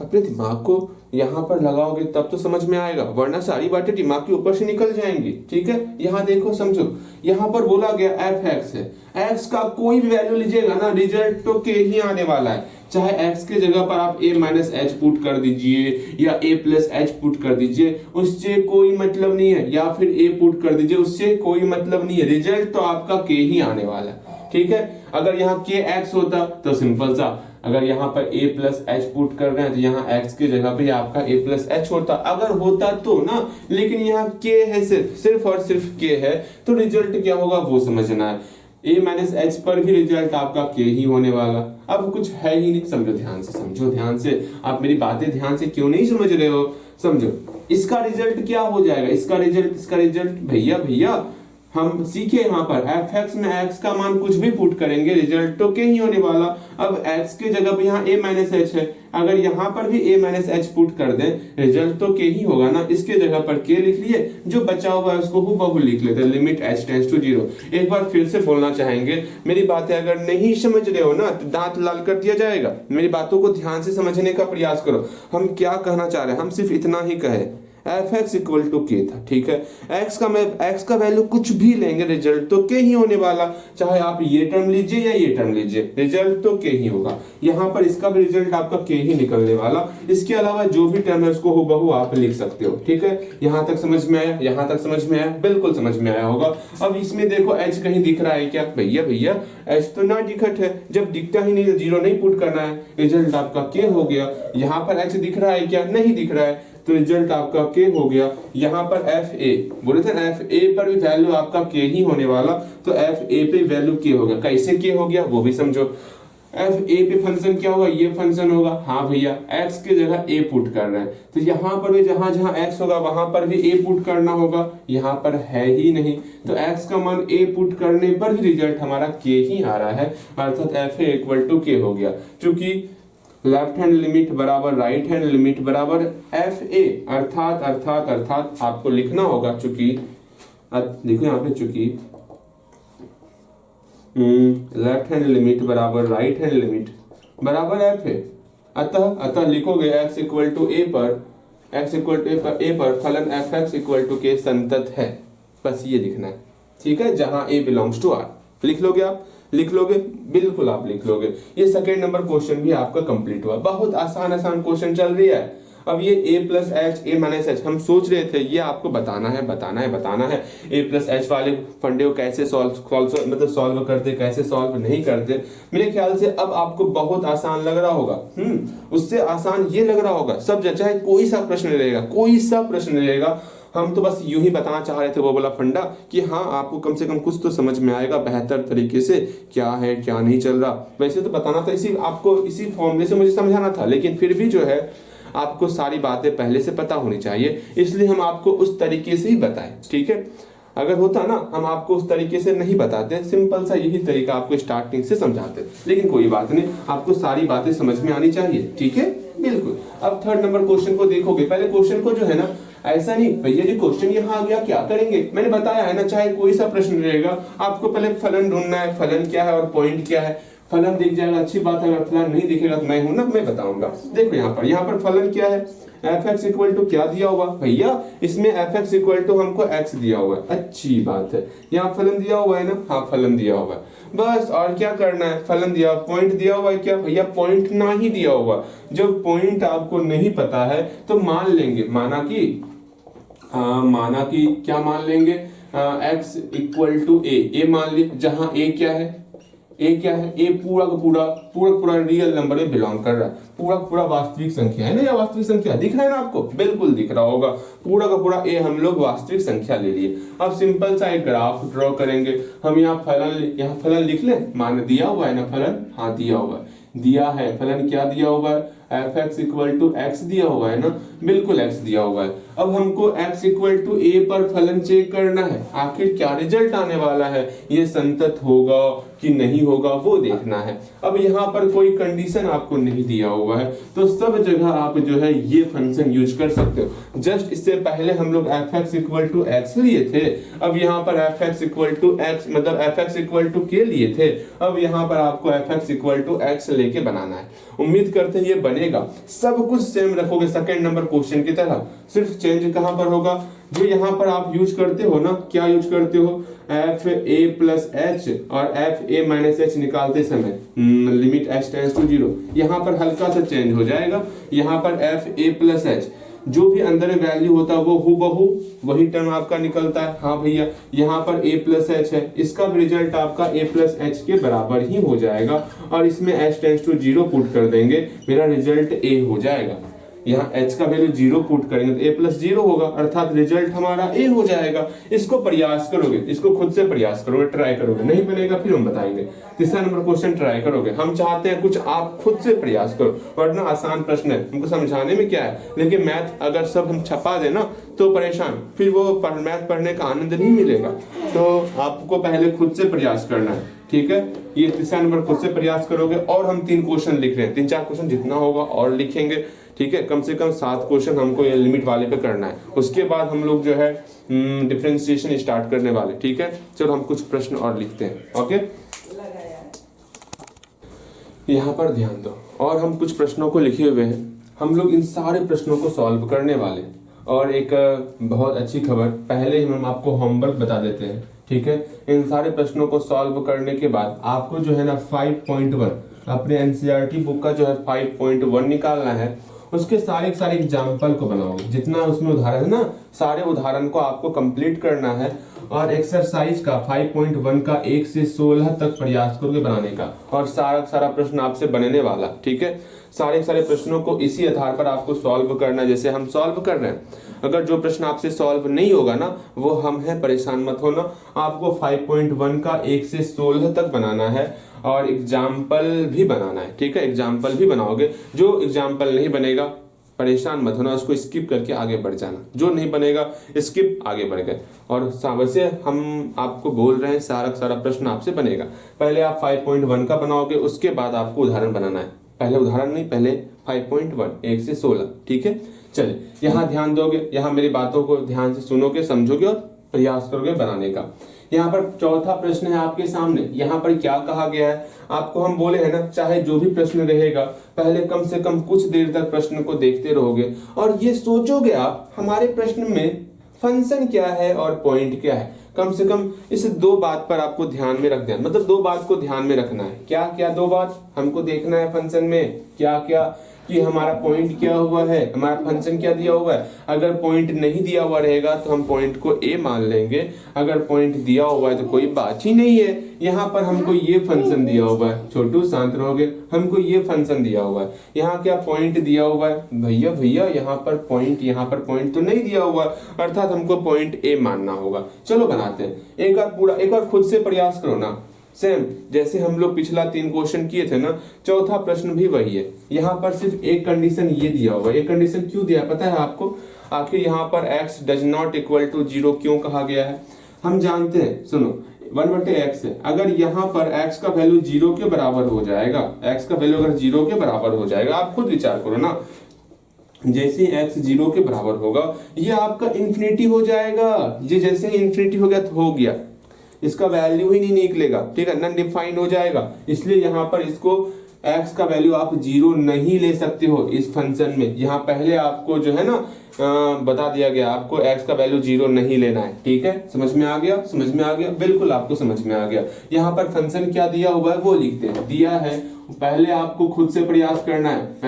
अपने दिमाग को यहाँ पर लगाओगे तब तो समझ में आएगा, वरना सारी बातें दिमाग के ऊपर से निकल जाएंगी, ठीक है। यहाँ देखो समझो, यहाँ पर बोला गया एफ एक्स है, एक्स का कोई भी वैल्यू लीजिएगा ना, रिजल्ट तो के ही आने वाला है। चाहे x के जगह पर आप a माइनस एच पुट कर दीजिए या a प्लस एच पुट कर दीजिए, उससे कोई मतलब नहीं है, या फिर a पुट कर दीजिए, उससे कोई मतलब नहीं है, रिजल्ट तो आपका k ही आने वाला है, ठीक है। अगर यहाँ k x होता तो सिंपल सा, अगर यहाँ पर a प्लस एच पुट कर रहे हैं तो यहाँ x के जगह पे आपका a प्लस एच होता, अगर होता तो ना, लेकिन यहाँ k है, सिर्फ और सिर्फ k है, तो रिजल्ट क्या होगा वो समझना है। a माइनस एच पर भी रिजल्ट आपका k ही होने वाला, अब कुछ है ही नहीं। समझो ध्यान से, समझो ध्यान से, आप मेरी बातें ध्यान से क्यों नहीं समझ रहे हो, समझो। इसका रिजल्ट क्या हो जाएगा, इसका रिजल्ट भैया हम सीखे यहाँ पर एफ एक्स में एक्स का मान कुछ भी पुट करेंगे रिजल्ट तो के ही होने वाला। अब एक्स के जगह पे यहाँ a माइनस एच है, अगर यहाँ पर भी a माइनस एच पुट कर दें रिजल्ट तो के ही होगा ना। इसके जगह पर के लिख लिए, जो बचा हुआ है उसको हूबहू लिख लेते हैं, लिमिट h टेंड्स टू 0। एक बार फिर से बोलना चाहेंगे, मेरी बातें अगर नहीं समझ रहे हो ना तो दांत लाल कर दिया जाएगा। मेरी बातों को ध्यान से समझने का प्रयास करो। हम क्या कहना चाह रहे हैं, हम सिर्फ इतना ही कहे एफ एक्स इक्वल टू के था, ठीक है। एक्स का वैल्यू कुछ भी लेंगे रिजल्ट तो के ही होने वाला, चाहे आप ये टर्म लीजिए या ये टर्म लीजिए, रिजल्ट तो के ही होगा। यहाँ पर इसका भी रिजल्ट आपका के ही निकलने वाला। इसके अलावा जो भी टर्म है उसको हूबहू आप लिख सकते हो, ठीक है। यहाँ तक समझ में आया, यहाँ तक समझ में आया, बिल्कुल समझ में आया होगा। अब इसमें देखो एच कहीं दिख रहा है क्या? भैया एच तो ना दिखत है, जब दिखता ही नहीं, जीरो नहीं पुट करना है, रिजल्ट आपका के हो गया। यहाँ पर एच दिख रहा है क्या? नहीं दिख रहा है, तो रिजल्ट आपका के हो गया। यहाँ पर एफ ए बोले थे, एफ ए पर भी वैल्यू आपका के ही होने वाला, तो एफ ए पे वैल्यू के हो गया। कैसे के हो गया वो भी समझो। एफ ए पे फंक्शन क्या होगा? ये फंक्शन होगा। हाँ भैया, एक्स की जगह ए पुट कर रहे हैं, तो यहाँ पर भी जहां जहां एक्स होगा वहां पर भी ए पुट करना होगा। यहाँ पर है ही नहीं, तो एक्स का मान ए पुट करने पर ही रिजल्ट हमारा के ही आ रहा है, अर्थात एफ ए इक्वल टू के हो गया। चूंकि लेफ्ट हैंड लिमिट बराबर राइट हैंड लिमिट बराबर एफ ए, अर्थात आपको लिखना होगा, चूंकि देखो यहाँ पे चूंकि लेफ्ट हैंड लिमिट बराबर राइट हैंड लिमिट बराबर एफ ए, अतः लिखोगे एक्स इक्वल टू ए पर फलन एफ एक्स इक्वल टू के संतत है। बस ये लिखना है, ठीक है। जहां ए बिलोंग्स टू आर लिख लोगे आप, लिख लोगे, बिल्कुल आप लिख लोगे। ये सेकेंड नंबर क्वेश्चन भी आपका कंप्लीट हुआ। बहुत आसान क्वेश्चन चल रही है। अब ये a plus H A minus H हम सोच रहे थे ये आपको बताना है। a प्लस एच वाले फंडे को कैसे सॉल्व करते, कैसे सॉल्व नहीं करते। मेरे ख्याल से अब आपको बहुत आसान लग रहा होगा। उससे आसान ये लग रहा होगा, सब चाहे कोई सा प्रश्न रहेगा, हम तो बस यूं ही बताना चाह रहे थे वो वाला फंडा कि हाँ आपको कम से कम कुछ तो समझ में आएगा बेहतर तरीके से, क्या है क्या नहीं चल रहा। वैसे तो बताना था, इसी फॉर्मूले से मुझे समझाना था, लेकिन फिर भी जो है आपको सारी बातें पहले से पता होनी चाहिए, इसलिए हम आपको उस तरीके से ही बताएं, ठीक है। अगर होता ना हम आपको उस तरीके से नहीं बताते, सिंपल सा यही तरीका आपको स्टार्टिंग से समझाते, लेकिन कोई बात नहीं, आपको सारी बातें समझ में आनी चाहिए, ठीक है, बिल्कुल। अब थर्ड नंबर क्वेश्चन को देखोगे। पहले क्वेश्चन को जो है ना, ऐसा नहीं भैया जी क्वेश्चन यहाँ आ गया क्या करेंगे, मैंने बताया है ना, चाहे कोई सा प्रश्न रहेगा आपको पहले फलन ढूंढना है, फलन क्या है और पॉइंट क्या है। फलन दिख जाएगा अच्छी बात है, अगर फलन नहीं दिखेगा तो मैं हूं ना, मैं बताऊंगा। देखो यहाँ पर फलन क्या है, एफ एक्स इक्वल टू क्या दिया हुआ भैया, इसमें एफ एक्स इक्वल टू हमको एक्स दिया हुआ है, अच्छी बात है। यहाँ फलन दिया हुआ है ना, हाँ फलन दिया हुआ है, बस और क्या करना है, फलन दिया, पॉइंट दिया हुआ है क्या भैया, पॉइंट ना ही दिया हुआ। जब पॉइंट आपको नहीं पता है तो मान लेंगे, माना कि क्या मान लेंगे, एक्स इक्वल टू ए मान ली, जहां ए क्या है, ए पूरा का पूरा रियल नंबर में बिलोंग कर रहा है, पूरा वास्तविक संख्या है ना, या वास्तविक संख्या दिख रहा है ना आपको, बिल्कुल दिख रहा होगा, पूरा का पूरा ए हम लोग वास्तविक संख्या ले लिए। अब सिंपल सा एक ग्राफ ड्रॉ करेंगे हम, यहाँ फलन लिख ले, मान दिया हुआ है ना फलन, हाँ दिया है फलन, क्या दिया हुआ है, F X equal to X दिया हुआ है ना, बिल्कुल एक्स दिया हुआ है। अब हमको एक्स इक्वल टू ए पर फलन चेक करना है, आखिर क्या रिजल्ट आने वाला है, ये संतत होगा कि नहीं होगा वो देखना है। अब यहाँ पर कोई कंडीशन आपको नहीं दिया हुआ है, तो सब जगह आप जो है ये फंक्शन यूज कर सकते हो। जस्ट इससे पहले हम लोग F X equal to X लिए थे, अब यहाँ पर F X equal to X मतलब एफ एक्स इक्वल टू के लिए थे, अब यहाँ पर आपको F X equal to X लेके बनाना है। उम्मीद करते हैं ये बनेगा, सब कुछ सेम रखोगे सेकंड नंबर क्वेश्चन की तरह, सिर्फ चेंज कहां पर होगा, जो यहाँ पर आप यूज करते हो ना, क्या यूज करते हो, एफ ए प्लस एच और एफ ए माइनस एच निकालते समय लिमिट एच टेंड्स टू 0, यहाँ पर हल्का सा चेंज हो जाएगा, यहाँ पर एफ ए प्लस एच जो भी अंदर में वैल्यू होता है वो हूबहू वही टर्म आपका निकलता है। हाँ भैया, यहाँ पर a प्लस एच है, इसका भी रिजल्ट आपका a प्लस एच के बराबर ही हो जाएगा, और इसमें h टेंड्स टू 0 पुट कर देंगे, मेरा रिजल्ट a हो जाएगा। यहाँ h का वैल्यू 0 पुट करेंगे तो a प्लस 0 होगा, अर्थात रिजल्ट हमारा a हो जाएगा। इसको प्रयास करोगे, इसको खुद से प्रयास करोगे, ट्राई करोगे, नहीं बनेगा फिर हम बताएंगे। तीसरा नंबर क्वेश्चन ट्राई करोगे, हम चाहते हैं कुछ आप खुद से प्रयास करो, वरना आसान प्रश्न है, हमको समझाने में क्या है, लेकिन मैथ अगर सब हम छपा देना तो परेशान, फिर वो मैथ पढ़ने का आनंद नहीं मिलेगा। तो आपको पहले खुद से प्रयास करना है, ठीक है। ये तीसरा नंबर खुद से प्रयास करोगे, और हम 3 क्वेश्चन लिख रहे हैं, 3-4 क्वेश्चन जितना होगा और लिखेंगे, ठीक है। कम से कम 7 क्वेश्चन हमको ये लिमिट वाले पे करना है। उसके बाद हम लोग जो है डिफरेंशिएशन स्टार्ट करने वाले, ठीक है। चलो हम कुछ प्रश्न और लिखते हैं, ओके। यहाँ पर ध्यान दो, और हम कुछ प्रश्नों को लिखे हुए हैं, हम लोग इन सारे प्रश्नों को सॉल्व करने वाले। और एक बहुत अच्छी खबर, पहले ही हम आपको होमवर्क बता देते हैं, ठीक है। इन सारे प्रश्नों को सॉल्व करने के बाद आपको जो है ना 5.1 अपने एनसीईआरटी बुक का जो है 5.1 निकालना है। उसके सारे एग्जाम्पल को बनाओगे, जितना उसमें उदाहरण है ना, सारे उदाहरण को आपको कंप्लीट करना है। और एक्सरसाइज का 5.1 का 1 से 16 तक प्रयास करोगे बनाने का, और सारा प्रश्न आपसे बनने वाला, ठीक है। सारे प्रश्नों को इसी आधार पर आपको सॉल्व करना है, जैसे हम सॉल्व कर रहे हैं। अगर जो प्रश्न आपसे सॉल्व नहीं होगा ना, वो हम हैं, परेशान मत होना। आपको 5.1 का 1 से 16 तक बनाना है, और एग्जाम्पल भी बनाना है, ठीक है। एग्जाम्पल भी बनाओगे, जो एग्जाम्पल नहीं बनेगा परेशान मत होना, उसको स्किप करके आगे बढ़ जाना, जो नहीं बनेगा स्किप, आगे बढ़ गए। और वैसे हम आपको बोल रहे हैं सारा प्रश्न आपसे बनेगा। पहले आप 5.1 का बनाओगे, उसके बाद आपको उदाहरण बनाना है। पहले उदाहरण नहीं, पहले 5.1 1 से 16, ठीक है। चलिए यहाँ ध्यान दोगे, यहाँ मेरी बातों को ध्यान से सुनोगे, समझोगे और प्रयास करोगे बनाने का। यहाँ पर चौथा प्रश्न है आपके सामने। यहाँ पर क्या कहा गया है, आपको हम बोले हैं ना, चाहे जो भी प्रश्न रहेगा, पहले कम से कम कुछ देर तक प्रश्न को देखते रहोगे, और ये सोचोगे आप हमारे प्रश्न में फंक्शन क्या है और पॉइंट क्या है। कम से कम इस 2 बात पर आपको ध्यान में रख देना, मतलब 2 बात को ध्यान में रखना है। क्या क्या 2 बात हमको देखना है फंक्शन में, क्या क्या, कि हमारा पॉइंट क्या हुआ है, हमारा फंक्शन क्या दिया हुआ है। अगर पॉइंट नहीं दिया हुआ रहेगा तो हम पॉइंट को ए मान लेंगे, अगर पॉइंट दिया हुआ है तो कोई बात ही नहीं है। यहाँ पर हमको ये फंक्शन दिया हुआ है, छोटू शांत रहोगे, हमको ये फंक्शन दिया हुआ है। यहाँ क्या पॉइंट दिया हुआ है, भैया यहाँ पर पॉइंट तो नहीं दिया हुआ, अर्थात हमको पॉइंट ए मानना होगा। चलो बनाते हैं, एक बार खुद से प्रयास करो ना, सेम जैसे हम लोग पिछला 3 क्वेश्चन किए थे ना, चौथा प्रश्न भी वही है। यहाँ पर सिर्फ एक कंडीशन ये दिया हुआ है। एक कंडीशन क्यों दिया पता है आपको, आखिर यहाँ पर x does not equal to 0 क्यों कहा गया है। हम जानते हैं, सुनो, 1/x है, अगर यहाँ पर x का वैल्यू 0 के बराबर हो जाएगा, x का वैल्यू अगर 0 के बराबर हो जाएगा, आप खुद विचार करो ना, जैसे x 0 के बराबर होगा, ये आपका इंफिनिटी हो जाएगा। ये जैसे ही इंफिनिटी हो गया तो हो गया, इसका वैल्यू ही नहीं निकलेगा, ठीक है, नॉन डिफाइंड हो जाएगा। इसलिए यहाँ पर इसको x का वैल्यू आप 0 नहीं ले सकते हो इस फंक्शन में। यहाँ पहले आपको जो है ना बता दिया गया, आपको x का वैल्यू 0 नहीं लेना है, ठीक है। समझ में आ गया, बिल्कुल आपको समझ में आ गया। यहाँ पर फंक्शन क्या दिया हुआ है वो लिखते हैं, दिया है, पहले आपको खुद से प्रयास करना है,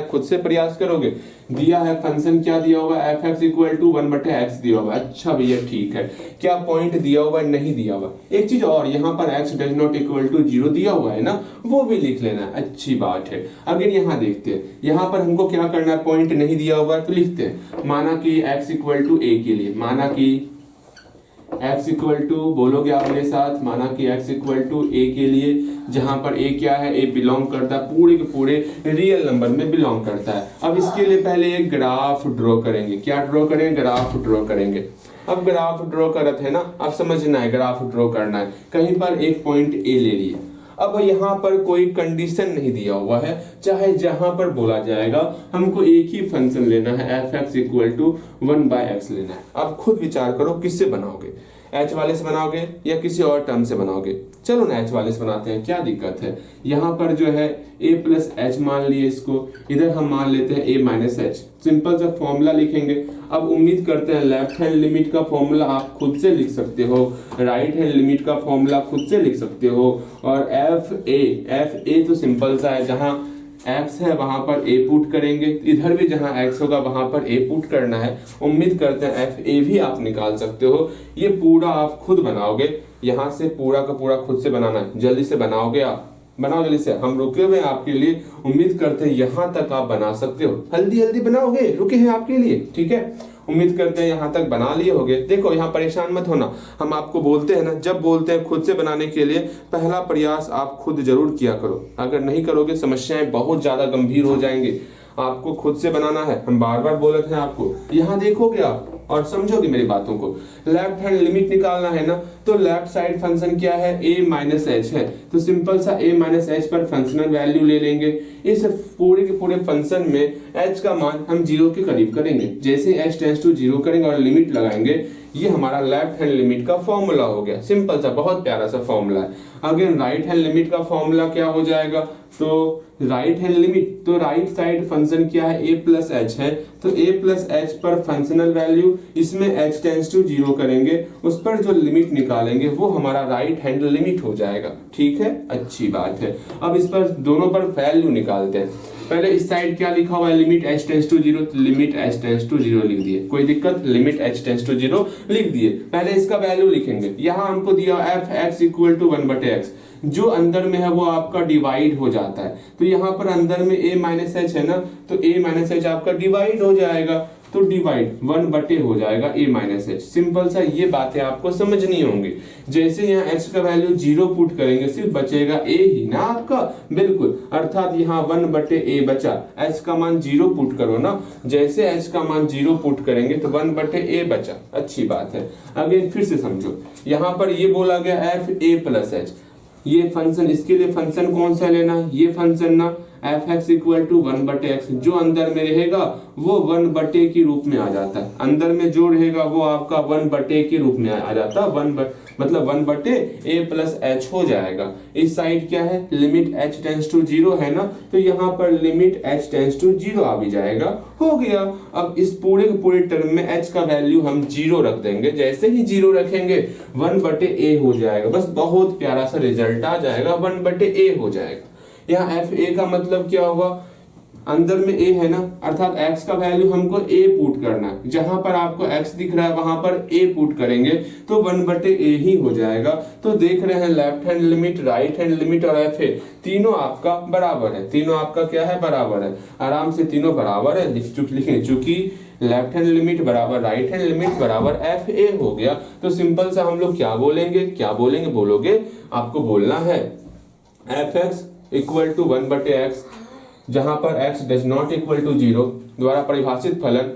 खुद से प्रयास करोगे। दिया है फंक्शन क्या दिया हुआ है, fx इक्वल टू 1/x दिया हुआ है। अच्छा भैया ठीक है, क्या पॉइंट दिया हुआ है, नहीं दिया हुआ। एक चीज और, यहाँ पर x does not equal to 0 दिया हुआ है ना, वो भी लिख लेना है, अच्छी बात है। अगर यहाँ देखते हैं, यहाँ पर हमको क्या करना है, पॉइंट नहीं दिया हुआ है तो लिखते हैं, माना कि x इक्वल टू a के लिए, माना कि x इक्वल टू, बोलोगे आप मेरे साथ, माना कि x इक्वल टू a के लिए, जहां पर a क्या है, a बिलोंग करता है पूरे के पूरे रियल नंबर में बिलोंग करता है। अब इसके लिए पहले एक ग्राफ ड्रॉ करेंगे, क्या ड्रॉ करेंगे, ग्राफ ड्रॉ करेंगे। अब ग्राफ ड्रॉ करते हैं ना, अब समझना है ग्राफ ड्रॉ करना है। कहीं पर एक पॉइंट a ले लिए, अब यहाँ पर कोई कंडीशन नहीं दिया हुआ है, चाहे जहां पर बोला जाएगा हमको एक ही फंक्शन लेना है, fx इक्वल टू 1/x लेना है। अब खुद विचार करो किससे बनाओगे, h वाले से बनाओगे या किसी और टर्म से बनाओगे। चलो ना h वाले से बनाते हैं, क्या दिक्कत है। यहाँ पर जो है a प्लस h मान लिए इसको, इधर हम मान लेते हैं a माइनस h। सिंपल सा फॉर्मूला लिखेंगे। अब उम्मीद करते हैं लेफ्ट हैंड लिमिट का फॉर्मूला आप खुद से लिख सकते हो, राइट हैंड लिमिट का फॉर्मूला खुद से लिख सकते हो। और fa तो सिंपल सा है, जहां x है वहां पर a पुट करेंगे, इधर भी जहां x होगा वहां पर a पुट करना है। उम्मीद करते हैं fa भी आप निकाल सकते हो। ये पूरा आप खुद बनाओगे, यहाँ से पूरा का पूरा खुद से बनाना है, जल्दी से बनाओगे आप, बनाओ जल्दी से, हम रुके हुए हैं आपके लिए, उम्मीद करते हैं यहाँ तक आप बना सकते हो। जल्दी जल्दी बनाओगे, रुके हैं आपके लिए, ठीक है। उम्मीद करते हैं यहाँ तक बना लिए होगे। देखो यहाँ परेशान मत होना, हम आपको बोलते हैं ना, जब बोलते हैं खुद से बनाने के लिए पहला प्रयास आप खुद जरूर किया करो। अगर नहीं करोगे समस्याएं बहुत ज्यादा गंभीर हो जाएंगी। आपको खुद से बनाना है, हम बार बार बोल रहे हैं आपको। यहाँ देखोगे आप और समझोगे मेरी बातों को। लेफ्ट हैंड लिमिट निकालना है ना, तो लेफ्ट साइड फंक्शन क्या है, a माइनस एच है, तो सिंपल सा a माइनस एच पर फंक्शनल वैल्यू ले लेंगे। इस पूरे के पूरे फंक्शन में h का मान हम 0 के करीब करेंगे। जैसे h टेंड्स टू 0 करेंगे और लिमिट लगाएंगे, ये हमारा लेफ्ट हैंड लिमिट का फॉर्मूला हो गया। सिंपल सा, बहुत प्यारा सा फॉर्मूला है। अगेन राइट हैंड लिमिट का फॉर्मूला क्या हो जाएगा, तो राइट हैंड लिमिट, तो राइट साइड फंक्शन क्या है, a प्लस एच है, तो a प्लस एच पर फंक्शनल वैल्यू, इसमें h टेंड्स टू 0 करेंगे, उस पर जो लिमिट निकालेंगे वो हमारा राइट हैंड लिमिट हो जाएगा। ठीक है, अच्छी बात है। अब इस पर दोनों पर वैल्यू निकालते हैं। पहले इस साइड क्या लिखा हुआ है, लिमिट h टेंड्स टू 0, तो लिमिट h टेंड्स टू 0 लिख दिए, कोई दिक्कत, लिमिट h टेंड्स टू 0 लिख दिए। पहले इसका वैल्यू लिखेंगे। यहाँ हमको दिया f x equal to 1/x, जो अंदर में है वो आपका डिवाइड हो जाता है, तो यहाँ पर अंदर में a माइनस एच है ना, तो a माइनस एच आपका डिवाइड हो जाएगा, तो डिवाइड 1/a हो जाएगा a माइनस एच। सिंपल सा, ये बातें आपको समझनी होंगी। जैसे यहाँ x का वैल्यू 0 पुट करेंगे, सिर्फ बचेगा a ही ना आपका, बिल्कुल, अर्थात यहाँ 1/a बचा। h का मान 0 पुट करो ना, जैसे h का मान 0 पुट करेंगे तो 1/a बचा। अच्छी बात है। अगेन फिर से समझो, यहाँ पर ये बोला गया f a प्लस एच, ये फंक्शन, इसके लिए फंक्शन कौन सा लेना, ये फंक्शन ना, F X equal to 1/x, जो अंदर में रहेगा वो 1/a के रूप में आ जाता है। अंदर में जो रहेगा वो आपका 1/a के रूप में आ जाता है, मतलब 1/a प्लस एच हो जाएगा। इस साइड क्या है, लिमिट h टेंड्स टू 0 है ना, तो यहाँ पर लिमिट h टेंड्स टू 0 आ भी जाएगा, हो गया। अब इस पूरे के पूरे टर्म में h का वैल्यू हम 0 रख देंगे। जैसे ही 0 रखेंगे 1/a हो जाएगा, बस बहुत प्यारा सा रिजल्ट आ जाएगा, 1/a हो जाएगा। यहाँ एफ ए का मतलब क्या हुआ, अंदर में a है ना, अर्थात x का वैल्यू हमको a पुट करना है। जहां पर आपको x दिख रहा है वहां पर a पुट करेंगे तो 1/a ही हो जाएगा। तो देख रहे हैं left hand limit, right hand limit और एफ ए तीनों आपका बराबर है। तीनों आपका क्या है, बराबर है। आराम से तीनों बराबर है लिखें, चूंकि लेफ्ट हैंड लिमिट बराबर राइट हैंड लिमिट बराबर एफ ए हो गया। तो सिंपल सा हम लोग क्या बोलेंगे, बोलोगे आपको बोलना है F X equal to 1/x, जहां पर x does not equal to 0 द्वारा परिभाषित फलन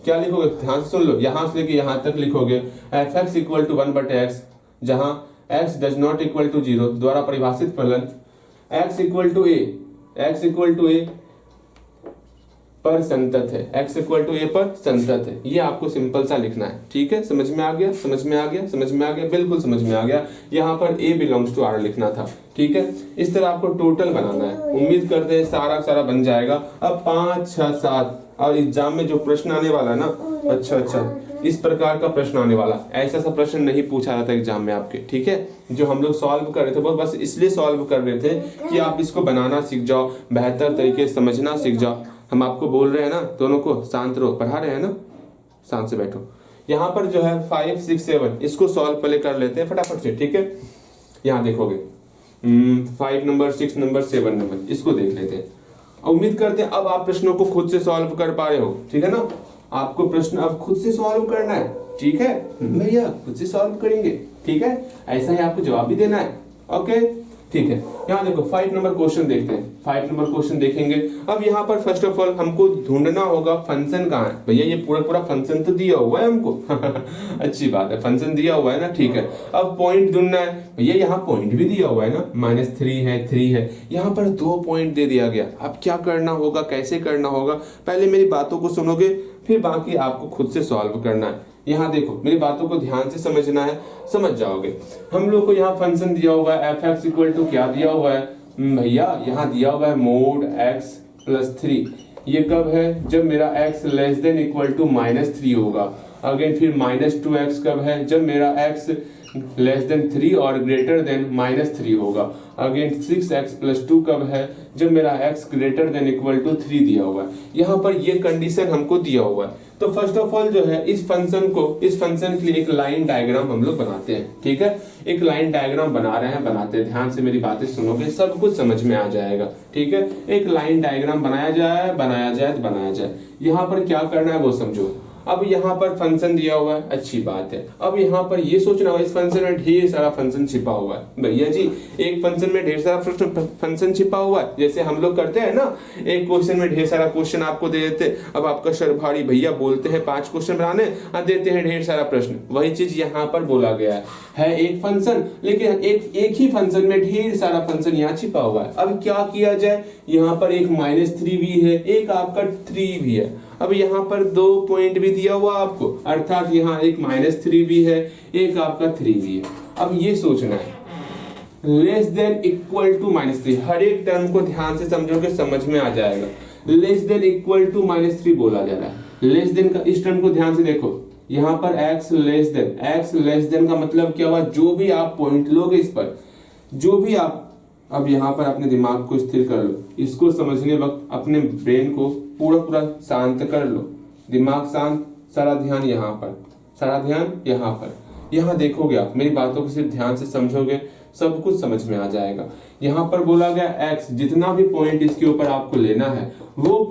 क्या लिखोगे, ध्यान से सुन लो, यहां से लेके यहां तक लिखोगे F X equal to 1/x, जहां x does not equal to 0 द्वारा परिभाषित फलन x इक्वल टू a पर संतत है, x इक्वल टू a पर संतत है। ये आपको सिंपल सा लिखना है। ठीक है, समझ में आ गया, बिल्कुल समझ में आ गया। यहाँ पर a बिलोंग्स टू r लिखना था। ठीक है, इस तरह आपको टोटल बनाना है। उम्मीद करते हैं सारा बन जाएगा। अब 5, 6, 7 और एग्जाम में जो प्रश्न आने वाला है ना, अच्छा इस प्रकार का प्रश्न आने वाला, ऐसा सा प्रश्न नहीं पूछा जाता एग्जाम में आपके। ठीक है, जो हम लोग सॉल्व कर रहे थे वो बस इसलिए सॉल्व कर रहे थे कि आप इसको बनाना सीख जाओ, बेहतर तरीके से समझना सीख जाओ। हम आपको बोल रहे हैं ना, दोनों को शांत रहो, पढ़ा रहे हैं ना, शांत से बैठो। यहाँ पर जो है 5, 6, 7 इसको सॉल्व पहले कर लेते हैं फटाफट से। ठीक है, यहाँ देखोगे 5 नंबर, 6 नंबर, 7 नंबर, इसको देख लेते हैं। उम्मीद करते हैं अब आप प्रश्नों को खुद से सॉल्व कर पा रहे हो। ठीक है ना, आपको प्रश्न अब खुद से सॉल्व करना है। ठीक है भैया, खुद से सॉल्व करेंगे। ठीक है, ऐसा ही आपको जवाब भी देना है। ओके, ठीक है। यहाँ देखो 5 नंबर क्वेश्चन देखते हैं। 5 नंबर क्वेश्चन देखेंगे। अब यहाँ पर फर्स्ट ऑफ ऑल हमको ढूंढना होगा फंक्शन कहाँ है। भैया ये पूरा फंक्शन तो दिया हुआ है हमको अच्छी बात है, फंक्शन दिया हुआ है ना। ठीक है, अब पॉइंट ढूंढना है। भैया यहाँ पॉइंट भी दिया हुआ है ना, -3 है, 3 है, यहाँ पर 2 पॉइंट दे दिया गया। अब क्या करना होगा, कैसे करना होगा, पहले मेरी बातों को सुनोगे, फिर बाकी आपको खुद से सॉल्व करना है। यहाँ देखो, मेरी बातों को ध्यान से समझना है, समझ जाओगे। हम लोग को यहाँ फंक्शन दिया हुआ है एफ एक्स इक्वल टू क्या दिया हुआ है भैया, यहाँ दिया हुआ है मोड x प्लस 3। ये कब है, जब मेरा x less than equal to -3 होगा। अगेन फिर -2x कब है, जब मेरा x लेस देन 3 और ग्रेटर देन -3 होगा। अगेन 6x प्लस 2 कब है, जब मेरा x greater than equal to 3 दिया हुआ है। यहाँ पर ये कंडीशन हमको दिया हुआ है। तो फर्स्ट ऑफ ऑल जो है इस फंक्शन के लिए एक लाइन डायग्राम हम लोग बनाते हैं। ठीक है, एक लाइन डायग्राम बना रहे हैं, बनाते हैं, ध्यान से मेरी बातें सुनोगे, सब कुछ समझ में आ जाएगा। ठीक है, एक लाइन डायग्राम बनाया जाए। यहाँ पर क्या करना है वो समझो। अब यहाँ पर फंक्शन दिया हुआ है, अच्छी बात है। अब यहाँ पर ये सोचना होगा इस फंक्शन में ढेर सारा फंक्शन छिपा हुआ है। भैया जी, एक फंक्शन में ढेर सारा फंक्शन छिपा हुआ है, जैसे हम लोग करते हैं ना, एक क्वेश्चन में ढेर सारा क्वेश्चन आपको दे देते। अब आपका सर भारी, भैया बोलते हैं 5 क्वेश्चन बनाने, देते हैं ढेर सारा प्रश्न। वही चीज यहाँ पर बोला गया है एक फंक्शन, लेकिन एक ही फंक्शन में ढेर सारा फंक्शन यहाँ छिपा हुआ है। अब क्या किया जाए, यहाँ पर एक -3 भी है, एक आपका 3 भी है। अब यहाँ पर 2 पॉइंट भी दिया हुआ आपको, अर्थात यहाँ एक -3 भी है, एक आपका 3 भी है। अब ये सोचना है लेस देन इक्वल टू -3, हर एक टर्म को ध्यान से समझोगे समझ में आ जाएगा। लेस देन इक्वल टू -3 बोला जा रहा है। लेस देन का इस टर्म को ध्यान से देखो, यहाँ पर x लेस देन का मतलब क्या हुआ, जो भी आप पॉइंट लोगे इस पर, जो भी आप, अब यहाँ पर अपने दिमाग को स्थिर कर लो, इसको समझने वक्त अपने ब्रेन को पूरा शांत कर लो, दिमाग शांत, सारा ध्यान यहाँ पर, यहाँ देखोगे आप, मेरी बातों को सिर्फ ध्यान से समझोगे, सब कुछ समझ में आ जाएगा। यहाँ पर बोला गया x, जितना भी पॉइंट इसके ऊपर आपको लेना है वो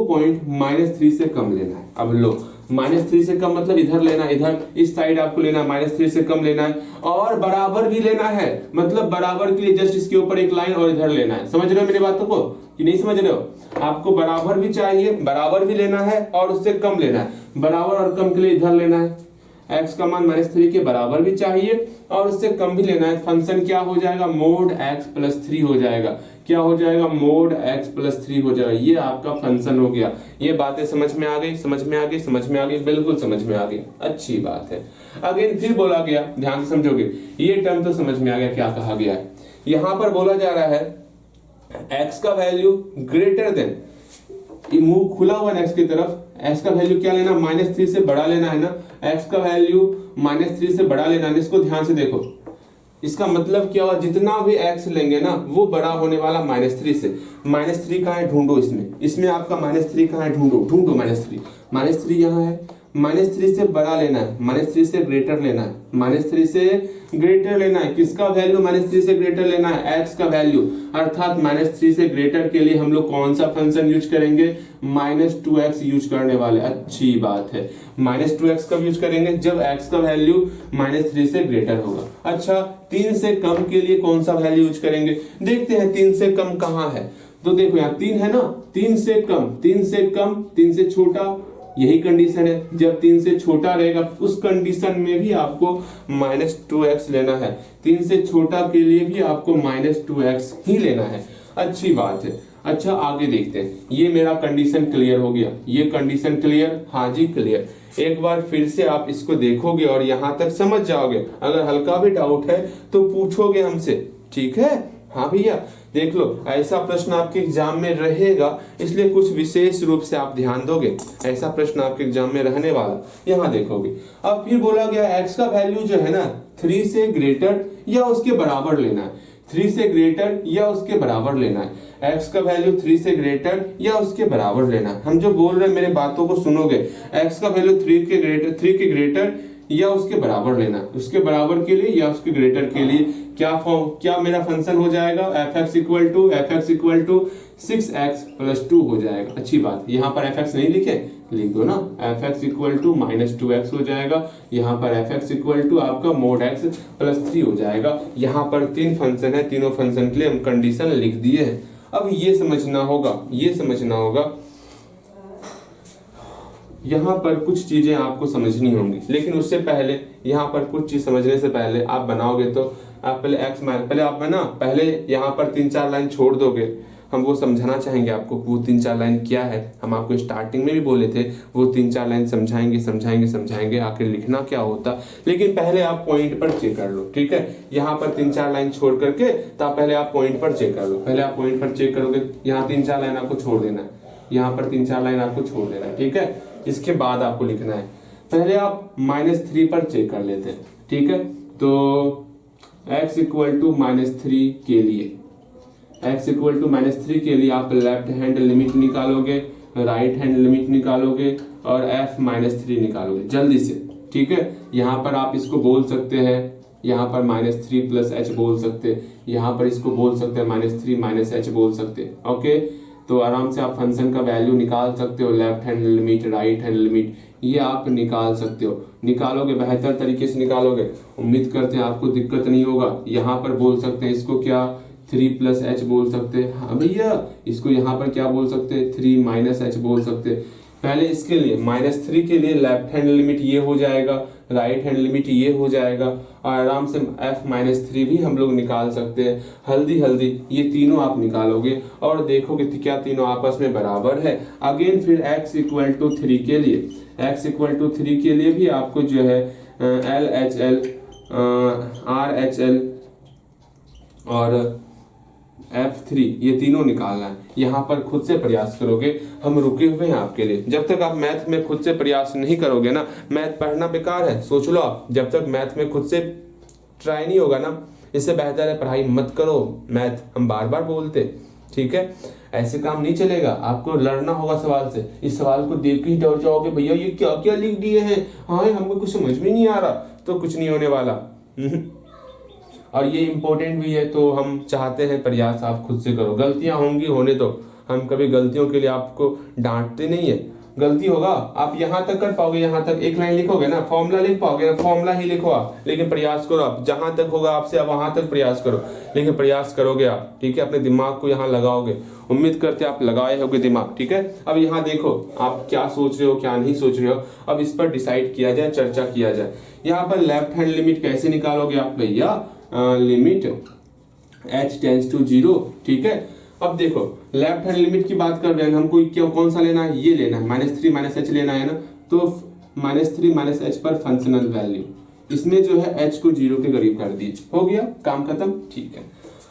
पॉइंट -3 से कम लेना है। अब लो, -3 से कम मतलब इधर लेना है, इधर इस साइड आपको लेना है, -3 से कम लेना है, और बराबर भी लेना है, मतलब बराबर के लिए जस्ट इसके ऊपर एक लाइन और इधर लेना है। समझ रहे हो मेरी बातों को कि नहीं समझ रहे हो? आपको बराबर भी चाहिए, बराबर भी लेना है और उससे कम लेना है। बराबर और कम के लिए इधर लेना है, x का मान -3 के बराबर भी चाहिए और उससे कम भी लेना है। फंक्शन क्या हो जाएगा, मोड x + 3 हो जाएगा। क्या हो जाएगा, मोड x + 3 हो जाएगा। ये आपका फंक्शन हो गया। ये बातें समझ में आ गई, बिल्कुल समझ में आ गई, अच्छी बात है। अगेन फिर बोला गया, ध्यान से समझोगे, ये टर्म तो समझ में आ गया क्या कहा गया है। यहाँ पर बोला जा रहा है x का वैल्यू ग्रेटर देन, मुंह खुला हुआ x की तरफ, x का वैल्यू क्या लेना, -3 से बड़ा लेना है ना, x का वैल्यू -3 से बड़ा लेना है। इसको ध्यान से देखो, इसका मतलब क्या हुआ, जितना भी x लेंगे ना वो बड़ा होने वाला -3 से। -3 कहाँ है, ढूंढो, इसमें आपका -3 कहाँ है, ढूंढो -3 यहाँ है। -3 से बड़ा लेना है, -3 से ग्रेटर लेना है, -3 से ग्रेटर लेना है। किसका वैल्यू -3 से ग्रेटर लेना है, x का वैल्यू, अर्थात -3 से ग्रेटर के लिए हम लोग कौन सा फंक्शन यूज करेंगे, -2x यूज करने वाले। अच्छी बात है, -2x कब यूज करेंगे, जब x का वैल्यू -3 से ग्रेटर होगा। अच्छा, 3 से कम के लिए कौन सा वैल्यू यूज करेंगे, देखते हैं 3 से कम कहाँ है। तो देखो यहाँ 3 है ना, 3 से कम, 3 से छोटा, यही कंडीशन है। जब 3 से छोटा रहेगा उस कंडीशन में भी आपको -2x लेना है। 3 से छोटा के लिए भी आपको -2x ही लेना है। अच्छी बात है। अच्छा, आगे देखते हैं। ये मेरा कंडीशन क्लियर हो गया, ये कंडीशन क्लियर, हाँ जी क्लियर। एक बार फिर से आप इसको देखोगे और यहाँ तक समझ जाओगे। अगर हल्का भी डाउट है तो पूछोगे हमसे, ठीक है? हाँ भैया, देख लो, ऐसा प्रश्न आपके एग्जाम में रहेगा, इसलिए कुछ विशेष रूप से आप ध्यान दोगे। ऐसा प्रश्न आपके एग्जाम में रहने वाला, यहाँ देखोगे। अब फिर बोला गया x का वैल्यू जो है ना 3 से ग्रेटर या उसके बराबर लेना है। 3 से ग्रेटर या उसके बराबर लेना है। x का वैल्यू 3 से ग्रेटर या उसके बराबर लेना है। हम जो बोल रहे हैं मेरे बातों को सुनोगे। x का वैल्यू 3 के ग्रेटर या उसके बराबर लेना, उसके बराबर के लिए या उसके ग्रेटर के लिए क्या मेरा फंक्शन हो जाएगा, fx = 6x + 2 हो जाएगा। अच्छी बात, यहाँ पर fx नहीं लिखे, लिख दो ना, fx = -2x हो जाएगा। यहाँ पर fx = आपका mod x + 3 हो जाएगा। यहाँ पर 3 फंक्शन है, तीनों फंक्शन के लिए हम कंडीशन लिख दिए हैं। अब ये समझना होगा, यहाँ पर कुछ चीजें आपको समझनी होंगी, लेकिन उससे पहले यहाँ पर कुछ चीज समझने से पहले आप बनाओगे तो आप पहले यहाँ पर 3-4 लाइन छोड़ दोगे। हम वो समझाना चाहेंगे आपको, वो 3-4 लाइन क्या है। हम आपको स्टार्टिंग में भी बोले थे वो 3-4 लाइन समझाएंगे आखिर लिखना क्या होता। लेकिन पहले आप पॉइंट पर चेक कर लो, ठीक है? यहाँ पर 3-4 लाइन छोड़ करके तो पहले आप पॉइंट पर चेक कर लो। पहले आप पॉइंट पर चेक करोगे, यहाँ 3-4 लाइन आपको छोड़ देना है, यहाँ पर 3-4 लाइन आपको छोड़ देना है, ठीक है? इसके बाद आपको लिखना है। पहले आप -3 पर चेक कर लेते हैं, ठीक है? तो x = -3 के लिए आप लेफ्ट हैंड लिमिट निकालोगे। राइट हैंड लिमिट निकालोगे और f-3 निकालोगे जल्दी से। ठीक है, यहाँ पर आप इसको बोल सकते हैं, यहाँ पर -3 + h बोल सकते हैं, यहाँ पर इसको बोल सकते हैं -3 - h बोल सकते हैं। ओके, तो आराम से आप फंक्शन का वैल्यू निकाल सकते हो, left hand limit, right hand limit, ये आप निकाल सकते हो। निकालोगे, बेहतर तरीके से निकालोगे, उम्मीद करते हैं आपको दिक्कत नहीं होगा। यहाँ पर बोल सकते हैं इसको क्या, 3 + h बोल सकते हैं। हाँ भैया, इसको यहाँ पर क्या बोल सकते हैं, 3 - h बोल सकते हैं। पहले इसके लिए -3 के लिए लेफ्ट हैंड लिमिट ये हो जाएगा, राइट हैंड लिमिट ये हो जाएगा, और आराम से f-3 भी हम लोग निकाल सकते हैं। हल्दी हल्दी ये तीनों आप निकालोगे और देखोगे कि क्या तीनों आपस में बराबर है। अगेन फिर x = 3 के लिए, x = 3 के लिए भी आपको जो है LHL, RHL और F3 ये तीनों निकालना है। यहाँ पर खुद से प्रयास करोगे, हम रुके हुए हैं आपके लिए। जब तक आप मैथ में खुद से प्रयास नहीं करोगे ना, मैथ पढ़ना बेकार है, सोच लो आप। जब तक मैथ में खुद से ट्राई नहीं होगा ना, इससे बेहतर है पढ़ाई मत करो मैथ, हम बार बार बोलते। ठीक है, ऐसे काम नहीं चलेगा, आपको लड़ना होगा सवाल से। इस सवाल को देख के ही डर जाओगे, भैया ये क्या क्या लिख दिए हैं, हाँ हमको कुछ समझ में नहीं आ रहा, तो कुछ नहीं होने वाला। और ये इम्पोर्टेंट भी है, तो हम चाहते हैं प्रयास आप खुद से करो। गलतियां होंगी, होने दो, हम कभी गलतियों के लिए आपको डांटते नहीं है। गलती होगा, आप यहाँ तक कर पाओगे, यहाँ तक एक लाइन लिखोगे ना, फॉर्मूला लिख पाओगे ना, फॉर्मूला ही लिखो आप, लेकिन प्रयास करो आप। जहां तक होगा आपसे आप वहां तक प्रयास करो, लेकिन प्रयास करोगे आप। ठीक है, अपने दिमाग को यहाँ लगाओगे, उम्मीद करते आप लगाए होगे दिमाग। ठीक है, अब यहाँ देखो आप क्या सोच रहे हो, क्या नहीं सोच रहे हो, अब इस पर डिसाइड किया जाए, चर्चा किया जाए। यहाँ पर लेफ्ट हैंड लिमिट कैसे निकालोगे आप भैया, लिमिट h टेंड्स टू 0। ठीक है, अब देखो लेफ्ट हैंड लिमिट की बात कर रहे हैं, हमको क्या कौन सा लेना है, ये लेना है, -3 - h लेना है ना, तो -3 - h पर फंक्शनल वैल्यू, इसमें जो है h को 0 के करीब कर दीजिए, हो गया काम खत्म। ठीक है,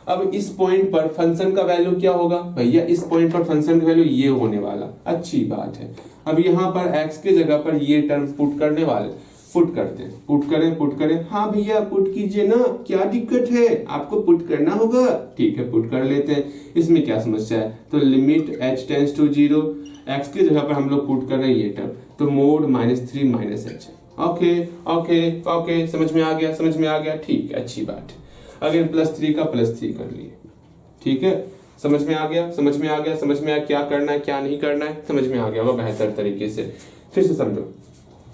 अब इस पॉइंट पर फंक्शन का वैल्यू क्या होगा भैया, इस पॉइंट पर फंक्शन का वैल्यू ये होने वाला, अच्छी बात है। अब यहाँ पर x के जगह पर ये टर्म पुट करने वाले, पुट करते हैं, पुट करें। हाँ भैया पुट कीजिए ना, क्या दिक्कत है, आपको पुट करना होगा। ठीक है, पुट कर लेते हैं, इसमें क्या समस्या है। तो limit h tends to 0, x के जगह पर हम लोग पुट कर रहे हैं ये टर्म, तो mode -3 - h। Okay okay okay, समझ में आ गया, समझ में आ गया, ठीक है, अच्छी बात है। अगेन +3 का +3 कर लिए। ठीक है, समझ में आ गया, समझ में आ गया, समझ में आ क्या करना है क्या नहीं करना है, समझ में आ गया होगा बेहतर तरीके से। फिर से समझो,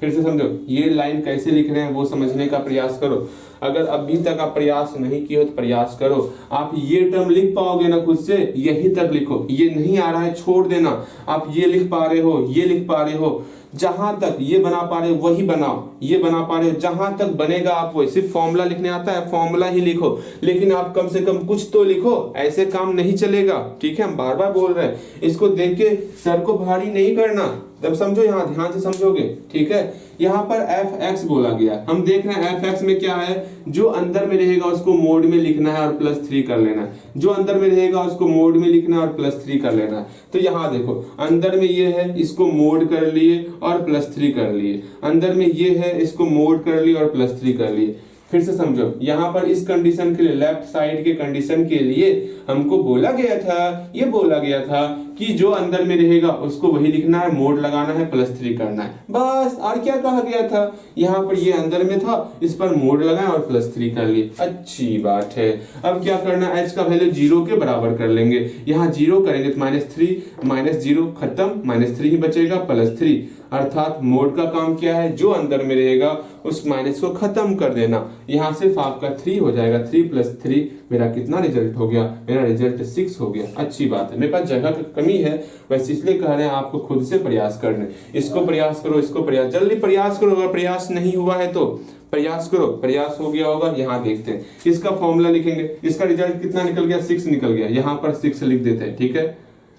फिर से समझो, ये लाइन कैसे लिख रहे हैं वो समझने का प्रयास करो। अगर अभी तक आप प्रयास नहीं किए हो तो प्रयास करो। आप ये टर्म लिख पाओगे ना खुद से, यही तक लिखो, ये नहीं आ रहा है छोड़ देना। आप ये लिख पा रहे हो, ये लिख पा रहे हो, जहां तक ये बना पा रहे हो वही बनाओ, ये बना पा रहे हो, जहां तक बनेगा आप वही। सिर्फ फॉर्मूला लिखने आता है, फॉर्मूला ही लिखो, लेकिन आप कम से कम कुछ तो लिखो, ऐसे काम नहीं चलेगा। ठीक है, हम बार बार बोल रहे हैं, इसको देख के सर को भारी नहीं करना, तब समझो, यहाँ ध्यान से समझोगे। ठीक है, यहाँ पर fx बोला गया, हम देख रहे हैं fx में क्या है, जो अंदर में रहेगा उसको मोड में लिखना है और +3 कर लेना है, जो अंदर में रहेगा उसको मोड में लिखना है और +3 कर लेना है। तो यहाँ देखो अंदर में ये है, इसको मोड कर लिए और +3 कर लिए, अंदर में ये है, इसको मोड कर लिए और +3 कर लिए। फिर से समझो, यहाँ पर इस कंडीशन के लिए, लेफ्ट साइड के कंडीशन के लिए हमको बोला गया था, ये बोला गया था कि जो अंदर में रहेगा उसको वही लिखना है, मोड लगाना है, +3 करना है, बस। और क्या कहा गया था, यहाँ पर ये अंदर में था, इस पर मोड लगाए और +3 कर लिए, अच्छी बात है। अब क्या करना है, h का वैल्यू 0 के बराबर कर लेंगे, यहाँ 0 करेंगे तो -3 - 0 खत्म, -3 ही बचेगा, +3, अर्थात मोड का काम क्या है, जो अंदर में रहेगा उस माइनस को खत्म कर देना। यहाँ सिर्फ आपका 3 हो जाएगा, 3 + 3 मेरा कितना रिजल्ट हो गया, मेरा रिजल्ट 6 हो गया। अच्छी बात है, मेरे पास जगह की कमी है, वैसे इसलिए कह रहे हैं आपको खुद से प्रयास करने, इसको प्रयास करो, इसको प्रयास, जल्दी प्रयास करो। अगर प्रयास नहीं हुआ है तो प्रयास करो, प्रयास हो गया होगा। यहाँ देखते हैं, इसका फॉर्मूला लिखेंगे, इसका रिजल्ट कितना निकल गया, 6 निकल गया, यहाँ पर 6 लिख देते हैं। ठीक है,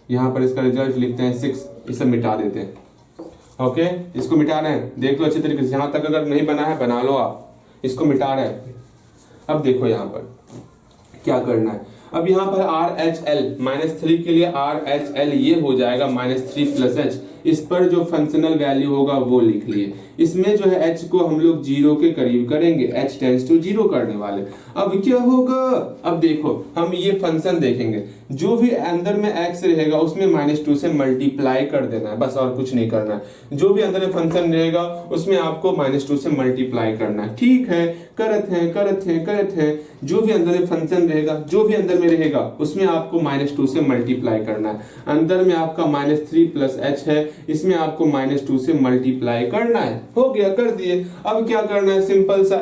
यहाँ पर इसका रिजल्ट लिखते हैं 6, इसे मिटा देते हैं। ओके, इसको मिटा रहे हैं, देख लो अच्छे तरीके से, यहाँ तक अगर नहीं बना है बना लो आप, इसको मिटा रहे हैं। अब देखो यहाँ पर क्या करना है, अब यहाँ पर RHL -3 के लिए RHL ये हो जाएगा -3 + h, इस पर जो फंक्शनल वैल्यू होगा वो लिख लिए। इसमें जो है h को हम लोग 0 के करीब करेंगे, h टेंड्स टू 0 करने वाले। अब क्या होगा, अब देखो हम ये फंक्शन देखेंगे, जो भी अंदर में x रहेगा उसमें -2 से मल्टीप्लाई कर देना है, बस और कुछ नहीं करना है। जो भी अंदर में फंक्शन रहेगा उसमें आपको -2 से मल्टीप्लाई करना है। ठीक है, करत हैं। जो भी अंदर में फंक्शन रहेगा, जो भी अंदर में रहेगा उसमें आपको -2 से मल्टीप्लाई करना है। अंदर में आपका -3 प्लस h है, इसमें आपको -2 से मल्टीप्लाई करना है। हो गया, कर दिए। अब क्या करना है, सिंपल सा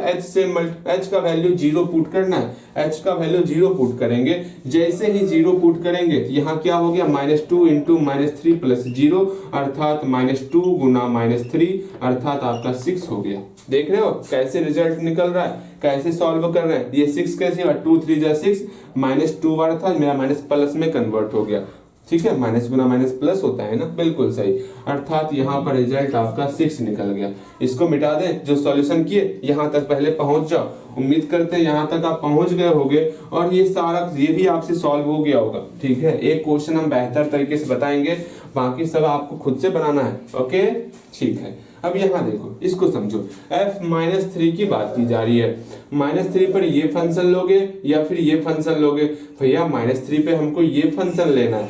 h का वैल्यू 0 पुट करना है। h का वैल्यू 0 पुट करेंगे, जैसे ही 0 पुट करेंगे यहाँ क्या हो गया, -2 इंटू -3 प्लस 0 अर्थात -2 गुना -3 अर्थात आपका 6 हो गया। देख रहे हो कैसे रिजल्ट निकल रहा है, कैसे सॉल्व कर रहे हैं। ये 6 कैसे हुआ, 2 3 जा 6, -2 बार था, मेरा माइनस प्लस में कन्वर्ट हो गया। ठीक है, माइनस गुना माइनस प्लस होता है ना, बिल्कुल सही। अर्थात यहाँ पर रिजल्ट आपका 6 निकल गया। इसको मिटा दें, जो सॉल्यूशन किए यहाँ तक पहले पहुंच जाओ। उम्मीद करते हैं यहाँ तक आप पहुंच गए होंगे और ये सारा ये भी आपसे सॉल्व हो गया होगा। ठीक है, एक क्वेश्चन हम बेहतर तरीके से बताएंगे, बाकी सब आपको खुद से बनाना है। ओके, ठीक है। अब यहाँ देखो, इसको समझो, f-3 की बात की जा रही है। -3 पर ये फंक्शन लोगे या फिर ये फंक्शन लोगे? भैया -3 पे हमको ये फंक्शन लेना है।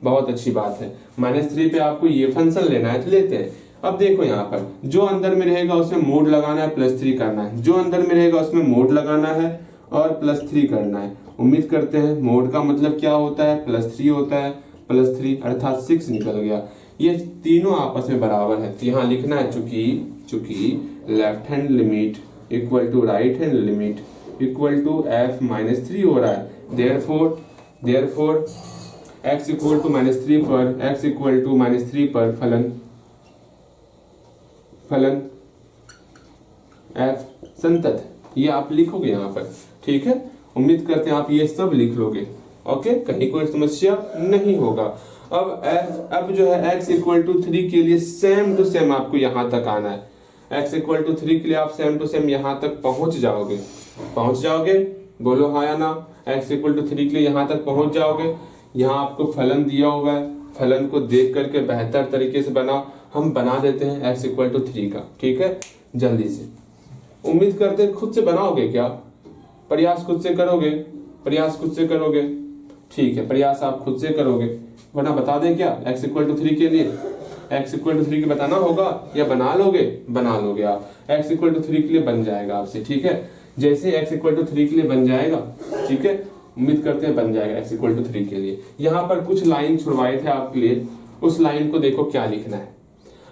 बहुत अच्छी बात है। -3 पे आपको ये फंक्शन लेना है तो लेते हैं। अब देखो यहाँ पर जो अंदर में रहेगा उसमें मोड लगाना है, +3 करना है। जो अंदर में रहेगा उसमें मोड लगाना है और +3 करना है। उम्मीद करते हैं मोड का मतलब क्या होता है, +3 होता है। +3 अर्थात 6 निकल गया। ये तीनों आपस में बराबर है, तो यहाँ लिखना है चूंकि left hand limit equal to right hand limit equal to f-3 हो रहा है। देयरफॉर x इक्वल टू -3 पर x इक्वल टू -3 पर फलन f संतत, ये आप लिखोगे यहाँ पर। ठीक है, उम्मीद करते हैं आप ये सब लिख लोगे। ओके, कहीं कोई समस्या नहीं होगा। अब जो है x इक्वल टू 3 के लिए सेम टू सेम आपको यहाँ तक आना है। x इक्वल टू 3 के लिए आप सेम टू सेम यहाँ तक पहुंच जाओगे। बोलो हाँ या ना। x इक्वल टू 3 के लिए यहाँ तक पहुंच जाओगे। यहाँ आपको फलन दिया हुआ है, फलन को देख करके बेहतर तरीके से बनाओ। हम बना देते हैं x इक्वल टू 3 का। ठीक है, जल्दी से। उम्मीद करते हैं खुद से बनाओगे क्या, प्रयास खुद से करोगे। ठीक है, प्रयास आप खुद से करोगे, वरना बता दें क्या x इक्वल टू 3 के लिए। x इक्वल टू 3 के बताना होगा या बना लोगे आप। x इक्वल टू 3 के लिए बन जाएगा आपसे। ठीक है, जैसे x इक्वल टू 3 के लिए बन जाएगा, ठीक है, उम्मीद करते हैं बन जाएगा x इक्वल टू 3 के लिए। यहाँ पर कुछ लाइन छुड़वाए थे आपके लिए, उस लाइन को देखो क्या लिखना है।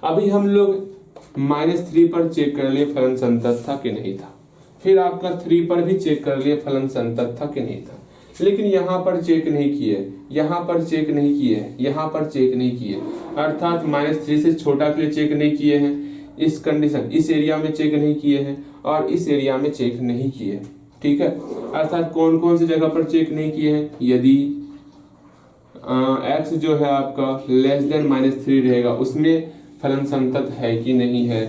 अभी हम लोग -3 पर चेक कर लिए फलन संतत था कि नहीं था, फिर आपका 3 पर भी चेक कर लिए फलन संतत था कि नहीं था, लेकिन यहाँ पर चेक नहीं किए, यहाँ पर चेक नहीं किए, अर्थात -3 से छोटा के लिए चेक नहीं किए हैं। इस कंडीशन, इस एरिया में चेक नहीं किए हैं और इस एरिया में चेक नहीं किए हैं। ठीक है, अर्थात कौन कौन सी जगह पर चेक नहीं किए हैं। यदि x जो है आपका <-3 रहेगा, उसमें फलन संतत है कि नहीं है।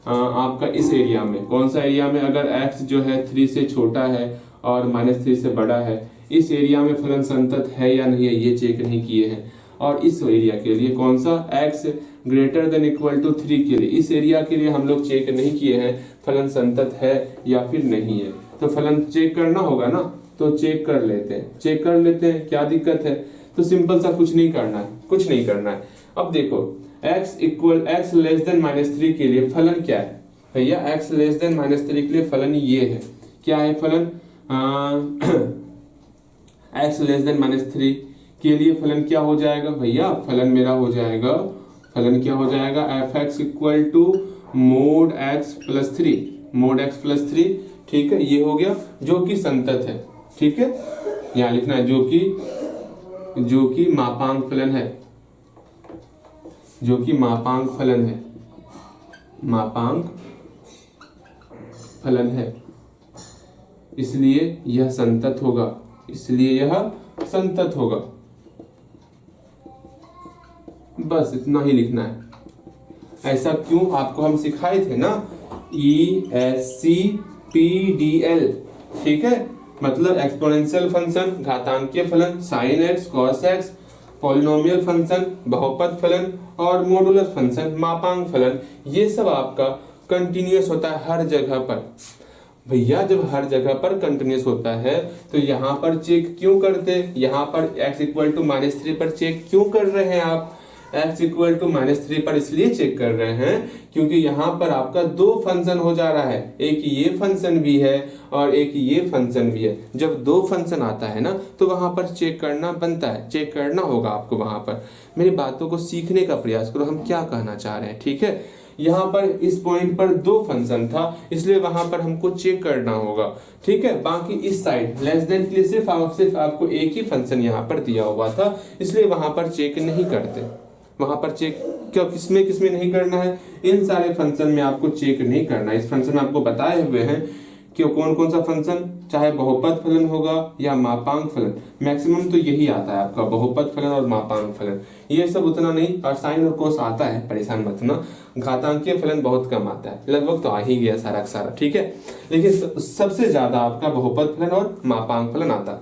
आपका इस एरिया में, कौन सा एरिया में, अगर x जो है 3 से छोटा है और -3 से बड़ा है, इस एरिया में फलन संतत है या नहीं है, ये चेक नहीं किए हैं। और इस एरिया के लिए कौन सा, x > 3 के लिए, इस एरिया के लिए हम लोग चेक नहीं किए हैं फलन संतत है या फिर नहीं है। तो फलन चेक करना होगा ना, तो चेक कर लेते हैं। क्या दिक्कत है, तो सिंपल सा कुछ नहीं करना है। अब देखो x <-3 के लिए फलन क्या है भैया, x <-3 के लिए फलन ये है। क्या है फलन, x <-3 के लिए फलन क्या हो जाएगा भैया, फलन मेरा हो जाएगा, फलन क्या हो जाएगा, f(x = mod x + 3। ठीक है, ये हो गया जो कि संतत है। ठीक है, यहाँ लिखना है जो कि मापांक फलन है, मापांक फलन है, इसलिए यह संतत होगा। बस इतना ही लिखना है। ऐसा क्यों, आपको हम सिखाए थे ना, ESCPDL। ठीक है, मतलब एक्सपोनेंशियल फंक्शन, घातांकीय फलन, sin x cos x polynomial function, बहुपद फलन और मॉडुलस फंक्शन, मापांक फलन, ये सब आपका कंटिन्यूअस होता है हर जगह पर। भैया जब हर जगह पर कंटिन्यूअस होता है तो यहाँ पर चेक क्यों करते, यहाँ पर x इक्वल टू -3 पर चेक क्यों कर रहे हैं आप? x इक्वल टू -3 पर इसलिए चेक कर रहे हैं क्योंकि यहाँ पर आपका दो फंक्शन हो जा रहा है, एक ये फंक्शन भी है और एक ये फंक्शन भी है। जब दो फंक्शन आता है ना तो वहां पर चेक करना बनता है, चेक करना होगा आपको वहां पर। मेरी बातों को सीखने का प्रयास करो, हम क्या कहना चाह रहे हैं, ठीक है। यहाँ पर इस पॉइंट पर दो फंक्शन था इसलिए वहां पर हमको चेक करना होगा, ठीक है। बाकी इस साइड लेस देन के लिए सिर्फ आपको एक ही फंक्शन यहाँ पर दिया हुआ था इसलिए वहां पर चेक नहीं करते। वहां पर चेक क्यों, किसमें किसमें नहीं करना है, इन सारे फंक्शन में आपको चेक नहीं करना है। इस फंक्शन में आपको बताए हुए हैं कि कौन कौन सा फंक्शन, चाहे बहुपद फलन होगा या मापांक फलन, मैक्सिमम तो यही आता है आपका, बहुपद फलन और मापांक फलन। ये सब उतना नहीं, और साइन और कोस आता है, परेशान मत होना। घातांकीय फलन बहुत कम आता है, लगभग तो आ ही गया सारा का सारा, ठीक है। लेकिन सबसे ज्यादा आपका बहुपद फलन और मापांक फलन आता है,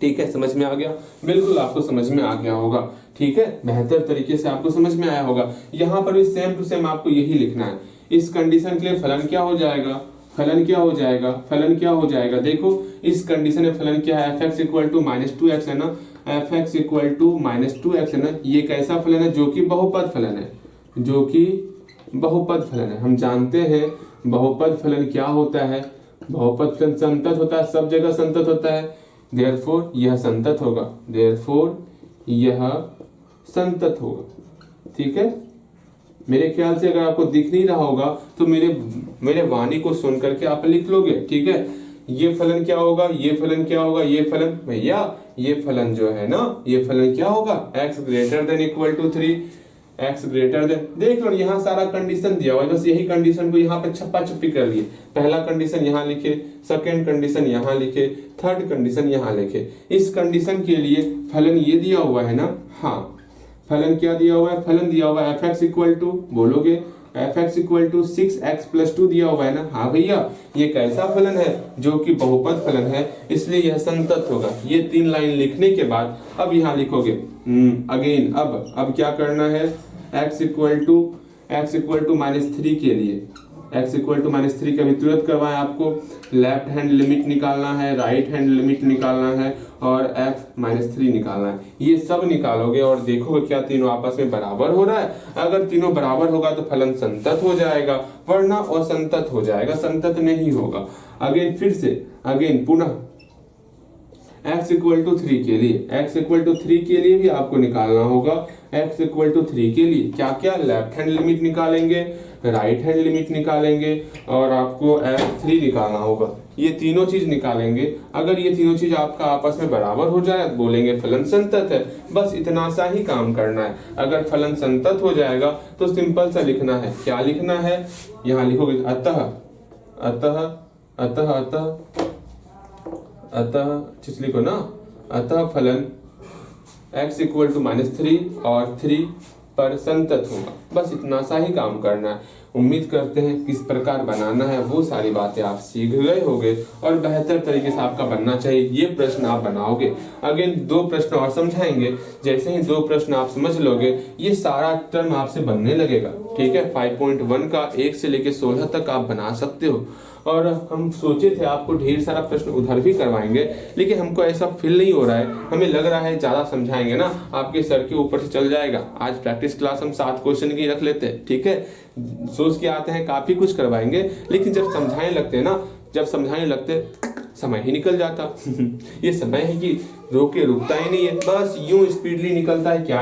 ठीक है। समझ में आ गया? बिल्कुल आपको समझ में आ गया होगा, ठीक है। बेहतर तरीके से आपको समझ में आया होगा। यहाँ पर भी सेम टू सेम आपको यही लिखना है। इस कंडीशन के लिए फलन क्या हो जाएगा, फलन क्या हो जाएगा, फलन क्या हो जाएगा, देखो इस कंडीशन में फलन क्या है, f(x = -2x) है ना, f(x = -2x) है ना। ये कैसा फलन है, जो कि बहुपद फलन है, जो कि बहुपद फलन है। हम जानते हैं बहुपद फलन क्या होता है, बहुपद फलन संतत होता है, सब जगह संतत होता है, देयरफॉर यह संतत होगा, देयरफॉर यह संतत होगा, ठीक है। मेरे ख्याल से अगर आपको दिख नहीं रहा होगा तो मेरे वाणी को सुन करके आप लिख लोगे, ठीक है। ये फलन क्या होगा, ये फलन क्या होगा, ये फलन, भैया ये फलन जो है ना, ये फलन क्या होगा, x > 3, x देख लो यहाँ सारा कंडीशन दिया हुआ है, बस यही कंडीशन को यहाँ पे छप्पा छप्पी कर लिए। पहला कंडीशन यहाँ लिखे, सेकंड कंडीशन यहाँ लिखे, थर्ड कंडीशन यहाँ लिखे। इस कंडीशन के लिए फलन ये दिया हुआ है ना, हाँ फलन क्या दिया हुआ है, फलन दिया हुआ है f(x = बोलोगे f(x = 6x + 2) दिया हुआ है ना। हाँ भैया ये कैसा फलन है, जो कि बहुपद फलन है इसलिए यह संतत होगा। ये 3 लाइन लिखने के बाद अब यहाँ लिखोगे अगेन, अब क्या करना है, x = -3 के लिए, x = -3 का भी तुरंत करवाएं आपको। लेफ्ट हैंड लिमिट निकालना है, राइट हैंड लिमिट निकालना है और f-3 निकालना है। ये सब निकालोगे और देखोगे क्या तीनों आपस में बराबर हो रहा है। अगर तीनों बराबर होगा तो फलन संतत हो जाएगा, वरना असंतत हो जाएगा, संतत नहीं होगा। अगेन फिर से पुनः x = 3 के लिए, x = 3 के लिए भी आपको निकालना होगा। x = 3 के लिए क्या क्या, लेफ्ट हैंड लिमिट निकालेंगे, राइट हैंड लिमिट निकालेंगे और आपको f3 निकालना होगा। ये तीनों चीज निकालेंगे। अगर ये तीनों चीज आपका आपस में बराबर हो जाए तो बोलेंगे फलन संतत है। बस इतना सा ही काम करना है। अगर फलन संतत हो जाएगा तो सिंपल सा लिखना है, क्या लिखना है, यहाँ लिखोगे अतः चीज लिखो ना, अतः फलन x = -3 और 3 पर संतत होगा। बस इतना सा ही काम करना है। उम्मीद करते हैं किस प्रकार बनाना है वो सारी बातें आप सीख गए होंगे और बेहतर तरीके से आपका बनना चाहिए। ये प्रश्न आप बनाओगे। अगेन 2 प्रश्न और समझाएंगे। जैसे ही 2 प्रश्न आप समझ लोगे ये सारा टर्म आपसे बनने लगेगा, ठीक है। 5.1 का 1 से लेके 16 तक आप बना सकते हो। और हम सोचे थे आपको ढेर सारा प्रश्न उधर भी करवाएंगे, लेकिन हमको ऐसा फील नहीं हो रहा है। हमें लग रहा है ज्यादा समझाएंगे ना आपके सर के ऊपर से चल जाएगा। आज प्रैक्टिस क्लास हम 7 क्वेश्चन की रख लेते हैं, ठीक है। सोच के आते हैं काफी कुछ करवाएंगे, लेकिन जब समझाने लगते हैं ना, जब समझाने लगते समय ही निकल जाता ये समय है कि रोके रुकता ही नहीं है, बस यूं स्पीडली निकलता है। क्या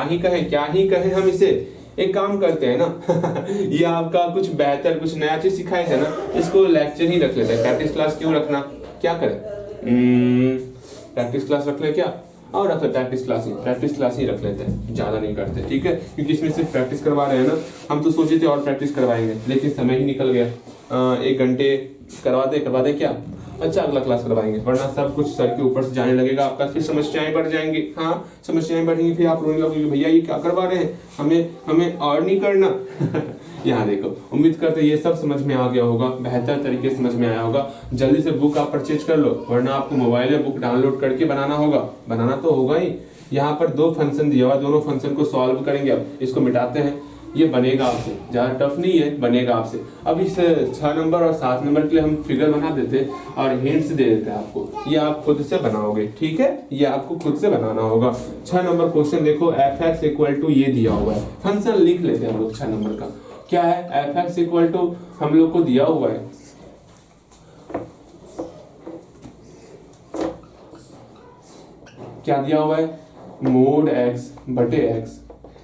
ही कहें हम इसे। एक काम करते हैं ना ये आपका कुछ बेहतर कुछ नया चीज सिखाए थे ना, इसको लेक्चर ही रख लेते हैं। प्रैक्टिस क्लास क्यों रखना, क्या करें, प्रैक्टिस क्लास रख ले क्या, और रख ले प्रैक्टिस क्लास ही रख लेते हैं, ज्यादा नहीं करते, ठीक है। क्योंकि इसमें सिर्फ प्रैक्टिस करवा रहे हैं ना। हम तो सोचे थे और प्रैक्टिस करवाएंगे, लेकिन समय ही निकल गया। 1 घंटे करवाते क्या, अच्छा अगला क्लास करवाएंगे, वरना सब कुछ सर के ऊपर से जाने लगेगा आपका, फिर समस्याएं बढ़ जाएंगी। हाँ समस्याएं बढ़ेंगी, फिर आप रोने लगोगे, भैया ये क्या करवा रहे हैं, हमें और नहीं करना यहाँ देखो, उम्मीद करते ये सब समझ में आ गया होगा, बेहतर तरीके से समझ में आया होगा। जल्दी से बुक आप परचेज कर लो, वरना आपको मोबाइल में बुक डाउनलोड करके बनाना तो होगा ही। यहाँ पर दो फंक्शन दिया हुआ, दोनों फंक्शन को सॉल्व करेंगे। अब इसको मिटाते हैं, ये बनेगा आपसे, ज़्यादा टफ नहीं है, बनेगा आपसे। अब इस 6 नंबर और 7 नंबर के लिए हम फिगर बना देते हैं और हिंट्स दे देते हैं आपको, ये आप खुद से बनाओगे, ठीक है, ये आपको खुद से बनाना होगा। 6 नंबर क्वेश्चन देखो, एफ एक्स इक्वल टू ये दिया हुआ है, फंक्शन लिख लेते हैं हम लोग 6 नंबर का। क्या है, एफ एक्स इक्वल टू हम लोग को दिया हुआ है क्या दिया हुआ है, मोड एक्स बटे एक्स।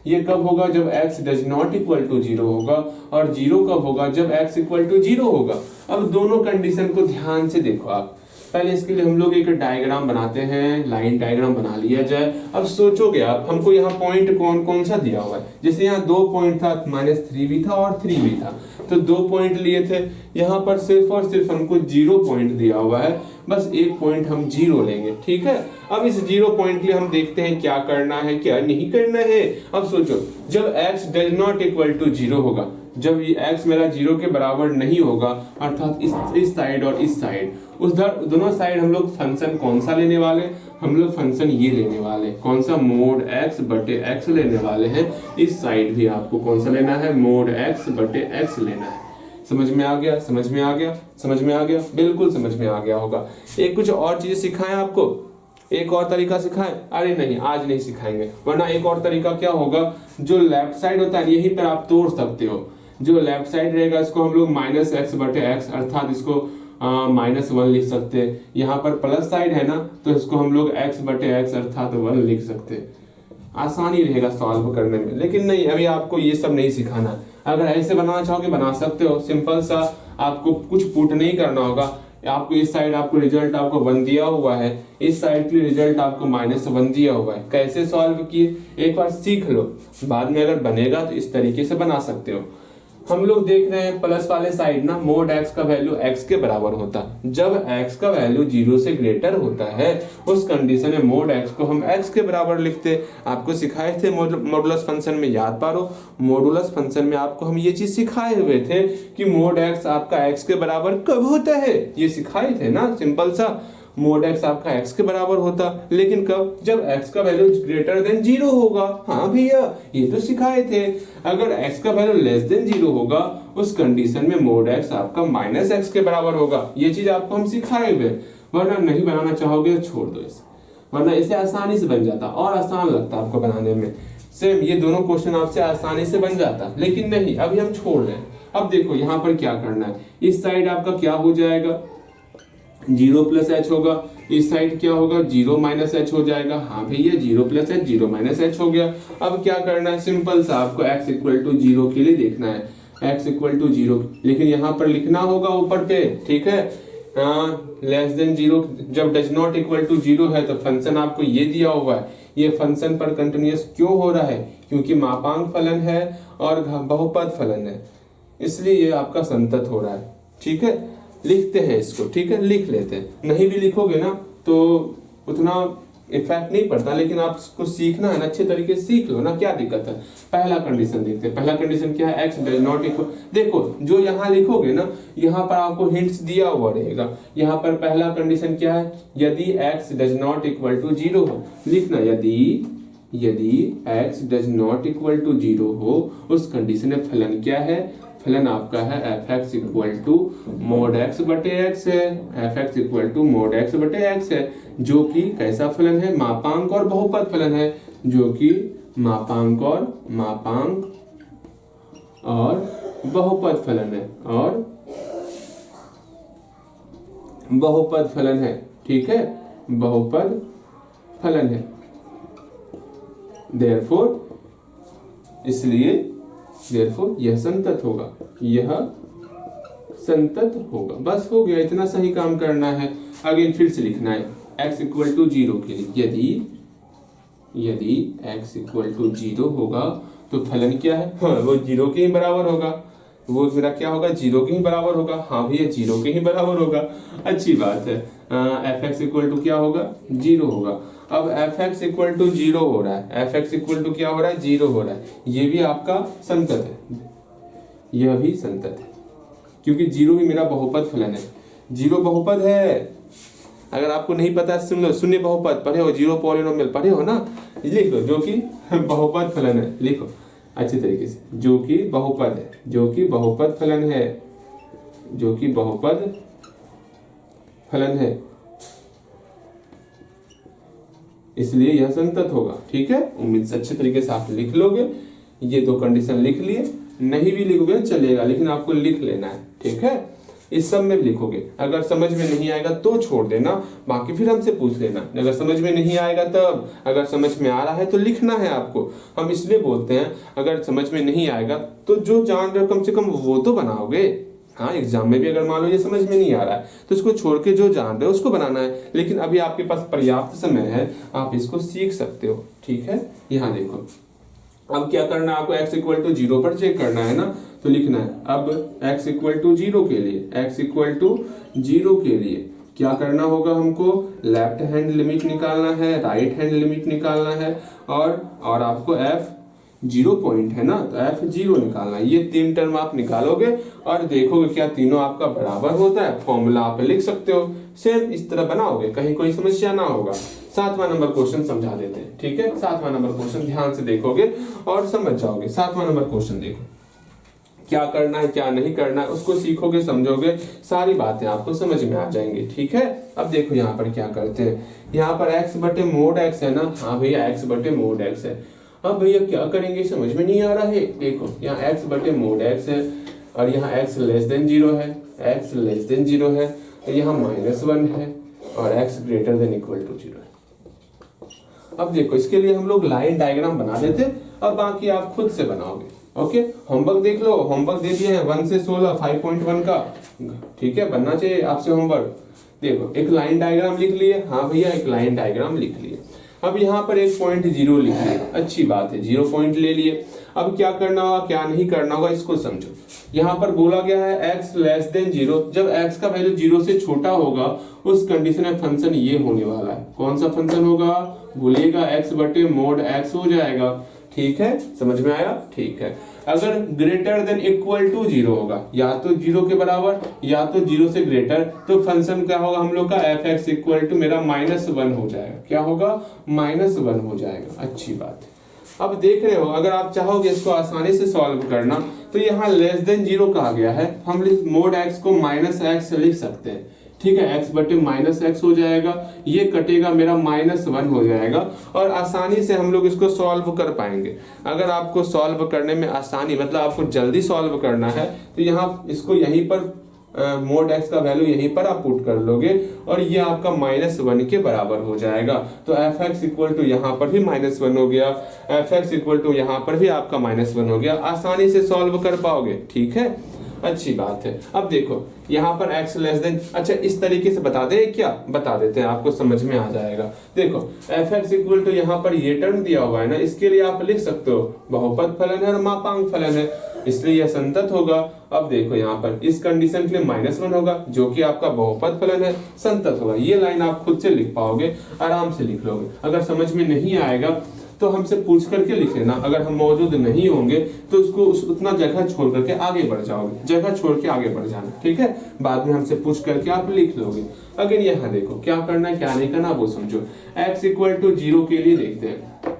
ये कब होगा, जब x does not equal to 0 होगा, और 0 कब होगा, जब x इक्वल टू 0 होगा। अब दोनों कंडीशन को ध्यान से देखो आप। पहले इसके लिए हम लोग एक डायग्राम बनाते हैं, लाइन डायग्राम बना लिया जाए। अब सोचोगे आप, हमको यहाँ पॉइंट कौन कौन सा दिया हुआ है, जैसे यहाँ 2 पॉइंट था, -3 भी था और 3 भी था, तो 2 पॉइंट लिए थे। यहाँ पर सिर्फ और सिर्फ हमको 0 पॉइंट दिया हुआ है, बस 1 पॉइंट हम 0 लेंगे, ठीक है। अब इस 0 पॉइंट के लिए हम देखते हैं क्या करना है क्या नहीं करना है। अब सोचो, जब x does not equal to 0 होगा, जब ये x मेरा 0 के बराबर नहीं होगा, अर्थात इस साइड और इस साइड, उधर दोनों साइड हम लोग फंक्शन कौन सा लेने वाले, हम लोग फंक्शन ये लेने वाले, कौन सा, मोड x बटे x लेने वाले हैं। इस साइड भी आपको कौन सा लेना है, मोड x बटे x लेना है। समझ में आ गया, समझ में आ गया, समझ में आ गया, बिल्कुल समझ में आ गया होगा। एक कुछ और चीजें सिखाएं आपको, एक और तरीका सिखाएं, अरे नहीं आज नहीं सिखाएंगे, वरना एक और तरीका क्या होगा, जो लेफ्ट साइड होता है यहीं पर आप तोड़ सकते हो। जो लेफ्ट साइड रहेगा इसको हम लोग -x बटे x, अर्थात इसको -1 लिख सकते हैं। यहाँ पर प्लस साइड है ना, तो इसको हम लोग x बटे x अर्थात 1 लिख सकते हैं। आसानी रहेगा सॉल्व करने में, लेकिन नहीं, अभी आपको ये सब नहीं सिखाना। अगर ऐसे बनाना चाहोगे बना सकते हो, सिंपल सा, आपको कुछ पुट नहीं करना होगा। आपको इस साइड आपको रिजल्ट आपको 1 दिया हुआ है, इस साइड के लिए रिजल्ट आपको -1 दिया हुआ है। कैसे सॉल्व किए एक बार सीख लो, बाद में अगर बनेगा तो इस तरीके से बना सकते हो। हम लोग देख रहे हैं प्लस वाले साइड ना, मोड x का वैल्यू x के बराबर होता है। जब x का वैल्यू 0 से ग्रेटर होता है, उस कंडीशन में मोड x को हम x के बराबर लिखते। आपको सिखाए थे मॉडुलस फंक्शन में, याद पारो, मॉडुलस फंक्शन में आपको हम ये चीज सिखाए हुए थे कि मोड x आपका x के बराबर कब होता है, ये सिखाए थे ना, सिंपल सा। मोड x आपका x के बराबर होता, लेकिन कब, जब x का वैल्यू ग्रेटर देन 0 होगा। हाँ भैया, ये तो सिखाए थे। अगर x का वैल्यू लेस देन 0 होगा, उस कंडीशन में मोड x आपका -x के बराबर होगा। ये चीज आपको हम सिखाए हुए, वरना नहीं बनाना चाहोगे तो छोड़ दो इसे, वरना इसे आसानी से बन जाता और आसान लगता आपको बनाने में। सेम ये दोनों क्वेश्चन आपसे आसानी से बन जाता, लेकिन नहीं, अभी हम छोड़ रहे हैं। अब देखो यहाँ पर क्या करना है, इस साइड आपका क्या हो जाएगा, 0 प्लस h होगा, इस साइड क्या होगा, 0 माइनस h हो जाएगा। हाँ भैया, 0 प्लस h 0 माइनस h हो गया। अब क्या करना है, सिंपल सा, आपको x इक्वल टू 0 के लिए देखना है, x इक्वल टू 0, लेकिन यहाँ पर लिखना होगा ऊपर पे, ठीक है, लेस देन 0। जब डज नॉट इक्वल टू 0 है तो फंक्शन आपको ये दिया हुआ है। ये फंक्शन पर कंटिन्यूअस क्यों हो रहा है, क्योंकि मापांक फलन है और बहुपद फलन है, इसलिए ये आपका संतत हो रहा है, ठीक है। लिखते हैं इसको, ठीक है, लिख लेते हैं। नहीं भी लिखोगे ना तो उतना इफेक्ट नहीं पड़ता, लेकिन आप इसको सीखना है ना, अच्छे तरीके से सीख लो ना, क्या दिक्कत है। पहला कंडीशन देखते हैं। पहला कंडीशन क्या है, x डज नॉट इक्वल, देखो जो यहाँ लिखोगे ना, यहाँ पर आपको हिंट्स दिया हुआ रहेगा। यहाँ पर पहला कंडीशन क्या है, यदि x does not equal to 0 हो, लिखना यदि x does not equal to 0 हो, उस कंडीशन में फलन क्या है, फलन आपका है F X equal to mod X बटे एक्स है, F X equal to mod X बटे एक्स है, जो कि कैसा फलन है, मापांक और बहुपद फलन है, जो कि मापांक और बहुपद फलन है, और बहुपद फलन है, ठीक है, बहुपद फलन है। देयरफॉर यह संतत होगा, यह संतत होगा। बस हो गया, इतना सही काम करना है। आगे फिर से लिखना है x इक्वल टू 0 के लिए, यदि x इक्वल टू 0 होगा तो फलन क्या है, हाँ वो 0 के ही बराबर होगा। वो मेरा क्या होगा, 0 के ही बराबर होगा। हाँ भैया 0 के ही बराबर होगा, अच्छी बात है। एफ एक्स इक्वल टू क्या होगा, 0 होगा। अब एफ एक्स इक्वल टू 0 हो रहा है, एफ एक्स इक्वल टू क्या हो रहा है, 0 हो रहा है। ये भी आपका संतत है, यह भी संतत है, क्योंकि 0 भी मेरा बहुपद फलन है। 0 बहुपद है, अगर आपको नहीं पता सुन लो, शून्य बहुपद पढ़े हो, जीरो पॉलिनोमियल पढ़े हो ना, लिख लो जो कि बहुपद फलन है, लिखो अच्छी तरीके से, जो कि बहुपद है, जो कि बहुपद फलन है, जो कि बहुपद फलन है, इसलिए यह संतत होगा। ठीक है, उम्मीद से अच्छे तरीके से आप लिख लोगे। ये दो कंडीशन लिख लिए, नहीं भी लिखोगे चलेगा, लेकिन आपको लिख लेना है। ठीक है, इस सब में लिखोगे, अगर समझ में नहीं आएगा तो छोड़ देना, बाकी फिर हमसे पूछ लेना। अगर समझ में नहीं आएगा तब, अगर समझ में आ रहा है तो लिखना है आपको। हम इसलिए बोलते हैं अगर समझ में नहीं आएगा तो जो जान रहे हो कम से कम वो तो बनाओगे। हाँ, एग्जाम में भी अगर मान लो ये समझ में नहीं आ रहा है तो इसको छोड़ के जो जान रहे हो उसको बनाना है, लेकिन अभी आपके पास पर्याप्त समय है, आप इसको सीख सकते हो। ठीक है, यहाँ देखो, अब क्या करना है आपको, x इक्वल टू 0 पर चेक करना है ना, तो लिखना है अब x इक्वल टू 0 के लिए, x इक्वल टू 0 के लिए क्या करना होगा, हमको लेफ्ट हैंड लिमिट निकालना है, राइट हैंड लिमिट निकालना है, और आपको f 0 पॉइंट है ना, तो f0 निकालना है। ये 3 टर्म आप निकालोगे और देखोगे क्या तीनों आपका बराबर होता है, फॉर्मूला आप लिख सकते हो। सेम इस तरह बनाओगे, कहीं कोई समस्या ना होगा। 7वां नंबर क्वेश्चन समझा देते हैं। ठीक है, 7वां नंबर क्वेश्चन ध्यान से देखोगे और समझ जाओगे। 7वां नंबर क्वेश्चन देखो, क्या करना है क्या नहीं करना है उसको सीखोगे, समझोगे, सारी बातें आपको समझ में आ जाएंगी। ठीक है, अब देखो यहाँ पर क्या करते हैं, यहाँ पर x बटे मोड x है ना, हाँ भैया x बटे मोड x है। अब भैया क्या करेंगे, समझ में नहीं आ रहा है। देखो यहाँ x बटे मोड x है और यहाँ x लेस देन 0 है, x लेस देन 0 है, तो यहाँ -1 है और x greater than equal to 0 है। अब देखो इसके लिए हम लोग लाइन डायग्राम बना देते और बाकी आप खुद से बनाओगे। ओके, होमवर्क देख लो, होमवर्क दे दिए हैं 1 से 16 5.1 का। ठीक है, बनना चाहिए आपसे होमवर्क। देखो एक लाइन डायग्राम लिख लिए, हाँ भैया एक लाइन डायग्राम लिख लिए। अब यहाँ पर एक पॉइंट 0 लिख लिए, अच्छी बात है, 0 पॉइंट ले लिए। अब क्या करना होगा क्या नहीं करना होगा इसको समझो। यहाँ पर बोला गया है x लेस देन 0, जब x का वैल्यू 0 से छोटा होगा उस कंडीशन में फंक्शन ये होने वाला है। कौन सा फंक्शन होगा, भूलिएगा x बटे मोड x हो जाएगा। ठीक है, समझ में आया। ठीक है, अगर ग्रेटर देन इक्वल टू 0 होगा, या तो 0 के बराबर या तो 0 से ग्रेटर, तो फंक्शन क्या होगा हम लोग का f(x) इक्वल टू मेरा -1 हो जाएगा। क्या होगा, -1 हो जाएगा। अच्छी बात है। अब देख रहे हो, अगर आप चाहोगे इसको आसानी से सॉल्व करना तो यहाँ लेस देन 0 कहा गया है, हम मोड x को -x लिख सकते हैं। ठीक है, x बटे -x हो जाएगा, ये कटेगा मेरा -1 हो जाएगा और आसानी से हम लोग इसको सॉल्व कर पाएंगे। अगर आपको सॉल्व करने में आसानी मतलब आपको जल्दी सॉल्व करना है तो यहाँ इसको यहीं पर मोड x का वैल्यू यहीं पर आप पुट कर लोगे और ये आपका -1 के बराबर हो जाएगा। तो f(x) इक्वल टू यहाँ पर भी -1 हो गया, f(x) इक्वल टू यहाँ पर भी आपका -1 हो गया, आसानी से सॉल्व कर पाओगे। ठीक है, अच्छी बात है। अब देखो यहाँ पर x लेस देन, अच्छा इस तरीके से बता दे, क्या बता देते हैं, आपको समझ में आ जाएगा। देखो f(x) इक्वल टू यहाँ पर ये टर्म दिया हुआ है ना, इसके लिए आप लिख सकते हो बहुपद फलन है और मापांक फलन है, इसलिए यह संतत होगा। अब देखो यहाँ पर इस कंडीशन के लिए -1 होगा जो कि आपका बहुपद फलन है, संतत होगा। ये लाइन आप खुद से लिख पाओगे, आराम से लिख लोगे। अगर समझ में नहीं आएगा तो हमसे पूछ करके लिख लेना, अगर हम मौजूद नहीं होंगे तो उसको उतना जगह छोड़ करके आगे बढ़ जाओगे, जगह छोड़ के आगे बढ़ जाना। ठीक है, बाद में हमसे पूछ करके आप लिख लोगे। अगर यहाँ देखो क्या करना है क्या नहीं करना वो समझो। x इक्वल टू 0 के लिए देखते हैं,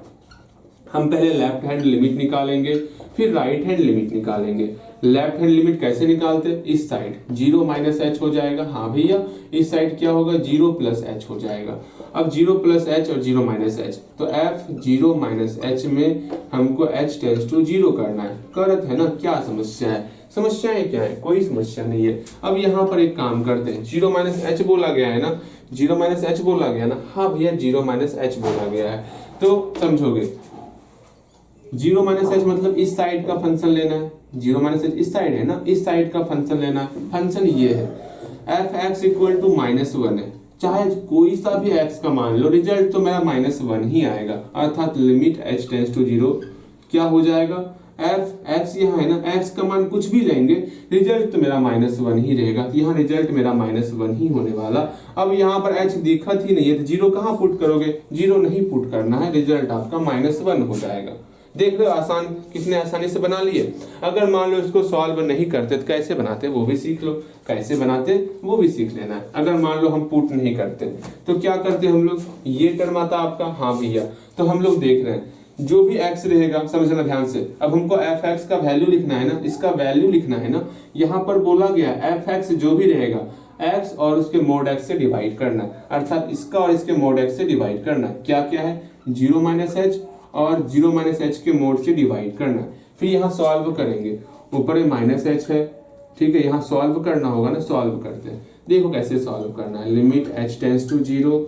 हम पहले लेफ्ट हैंड लिमिट निकालेंगे फिर राइट हैंड लिमिट निकालेंगे। लेफ्ट हैंड लिमिट कैसे निकालते, इस साइड 0 - h हो जाएगा, हाँ भैया इस साइड क्या होगा 0 + h हो जाएगा। अब 0 + h और 0 - h, तो f0 - h में हमको h टेंड्स टू 0 करना है, करत है ना। क्या समस्या है, समस्याएं क्या है, कोई समस्या नहीं है। अब यहाँ पर एक काम करते हैं, 0 - h बोला गया है ना, 0 - h बोला गया ना, हाँ भैया 0 - h बोला गया है, तो समझोगे 0 - h मतलब इस साइड का फंक्शन लेना है। 0 - h इस साइड है ना, इस साइड का फंक्शन लेना है। फंक्शन ये है f(x) इक्वल टू -1 है, चाहे कोई सा भी x का मान लो, रिजल्ट तो मेरा -1 ही आएगा, अर्थात लिमिट h टेंड्स टू 0 क्या हो जाएगा, f(x) यहाँ है ना, x का मान कुछ भी लेंगे रिजल्ट तो मेरा -1 ही रहेगा, यहाँ रिजल्ट मेरा -1 ही होने वाला। अब यहाँ पर h दिखत ही नहीं है तो 0 कहाँ पुट करोगे, 0 नहीं पुट करना है, रिजल्ट आपका -1 हो जाएगा। देख लो आसान, कितने आसानी से बना लिए। अगर मान लो इसको सॉल्व नहीं करते तो कैसे बनाते वो भी सीख लो, कैसे बनाते वो भी सीख लेना है। अगर मान लो हम पुट नहीं करते तो क्या करते हम लोग, ये टर्म आता आपका, हाँ भैया, तो हम लोग देख रहे हैं जो भी x रहेगा, समझना ध्यान से, अब हमको fx का वैल्यू लिखना है ना, इसका वैल्यू लिखना है ना, यहाँ पर बोला गया fx जो भी रहेगा x और उसके मोड x से डिवाइड करना है, अर्थात इसका और इसके मोड x से डिवाइड करना है। क्या क्या है, 0 - h और 0 - h के मोड से डिवाइड करना है। फिर यहाँ सॉल्व करेंगे, ऊपर में -h है, ठीक है, यहाँ सॉल्व करना होगा ना, सॉल्व करते हैं, देखो कैसे सॉल्व करना है। लिमिट h टेंड्स टू 0,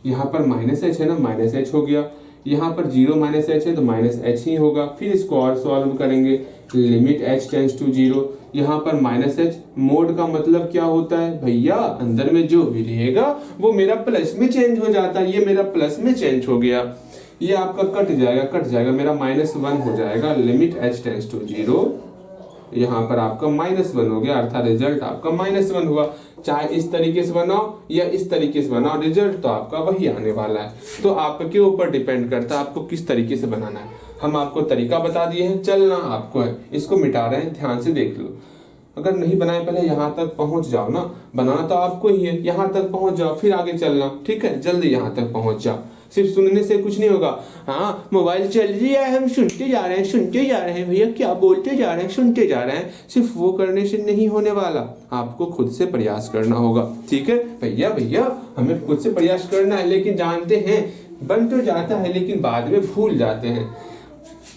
यहाँ पर -h है ना, -h हो गया, यहाँ पर 0 - h है तो -h ही होगा। फिर इसको और सॉल्व करेंगे, लिमिट h टेंड्स टू 0, यहाँ पर -h, मोड का मतलब क्या होता है भैया, अंदर में जो भी रहेगा वो मेरा प्लस में चेंज हो जाता है, ये मेरा प्लस में चेंज हो गया, ये आपका कट जाएगा, मेरा -1 हो जाएगा। लिमिट h टेंड्स टू 0, यहाँ पर आपका -1 हो गया, अर्थात रिजल्ट आपका -1 हुआ। चाहे इस तरीके से बनाओ या इस तरीके से बनाओ, रिजल्ट तो आपका वही आने वाला है। तो आपके ऊपर डिपेंड करता है आपको किस तरीके से बनाना है। हम आपको तरीका बता दिए हैं, चलना आपको है, इसको मिटा रहे हैं, ध्यान से देख लो। अगर नहीं बनाए पहले यहाँ तक पहुंच जाओ ना, बनाना तो आपको ही है, यहाँ तक पहुंच जाओ फिर आगे चलना, ठीक है, जल्दी यहाँ तक पहुंच जाओ। सिर्फ सुनने से कुछ नहीं होगा, हाँ मोबाइल चल रही है हम सुनते जा रहे हैं भैया, क्या बोलते जा रहे हैं, सुनते जा रहे हैं, सिर्फ वो करने से नहीं होने वाला, आपको खुद से प्रयास करना होगा, ठीक है भैया हमें खुद से प्रयास करना है। लेकिन जानते हैं बन तो जाता है लेकिन बाद में भूल जाते हैं,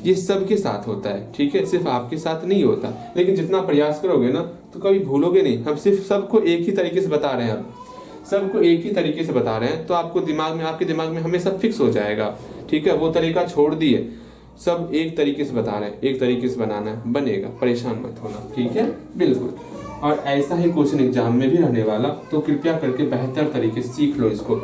ये सबके साथ होता है, ठीक है, सिर्फ आपके साथ नहीं होता। लेकिन जितना प्रयास करोगे ना तो कभी भूलोगे नहीं। हम सिर्फ सबको एक ही तरीके से बता रहे हैं, हम सबको एक ही तरीके से बता रहे हैं, तो आपको दिमाग में, आपके दिमाग में हमेशा फिक्स हो जाएगा, ठीक है। वो तरीका छोड़ दिए, सब एक तरीके से बता रहे हैं, एक तरीके से बनाना है, बनेगा, परेशान मत होना, ठीक है, बिल्कुल। और ऐसा ही क्वेश्चन एग्जाम में भी रहने वाला, तो कृपया करके बेहतर तरीके से सीख लो इसको,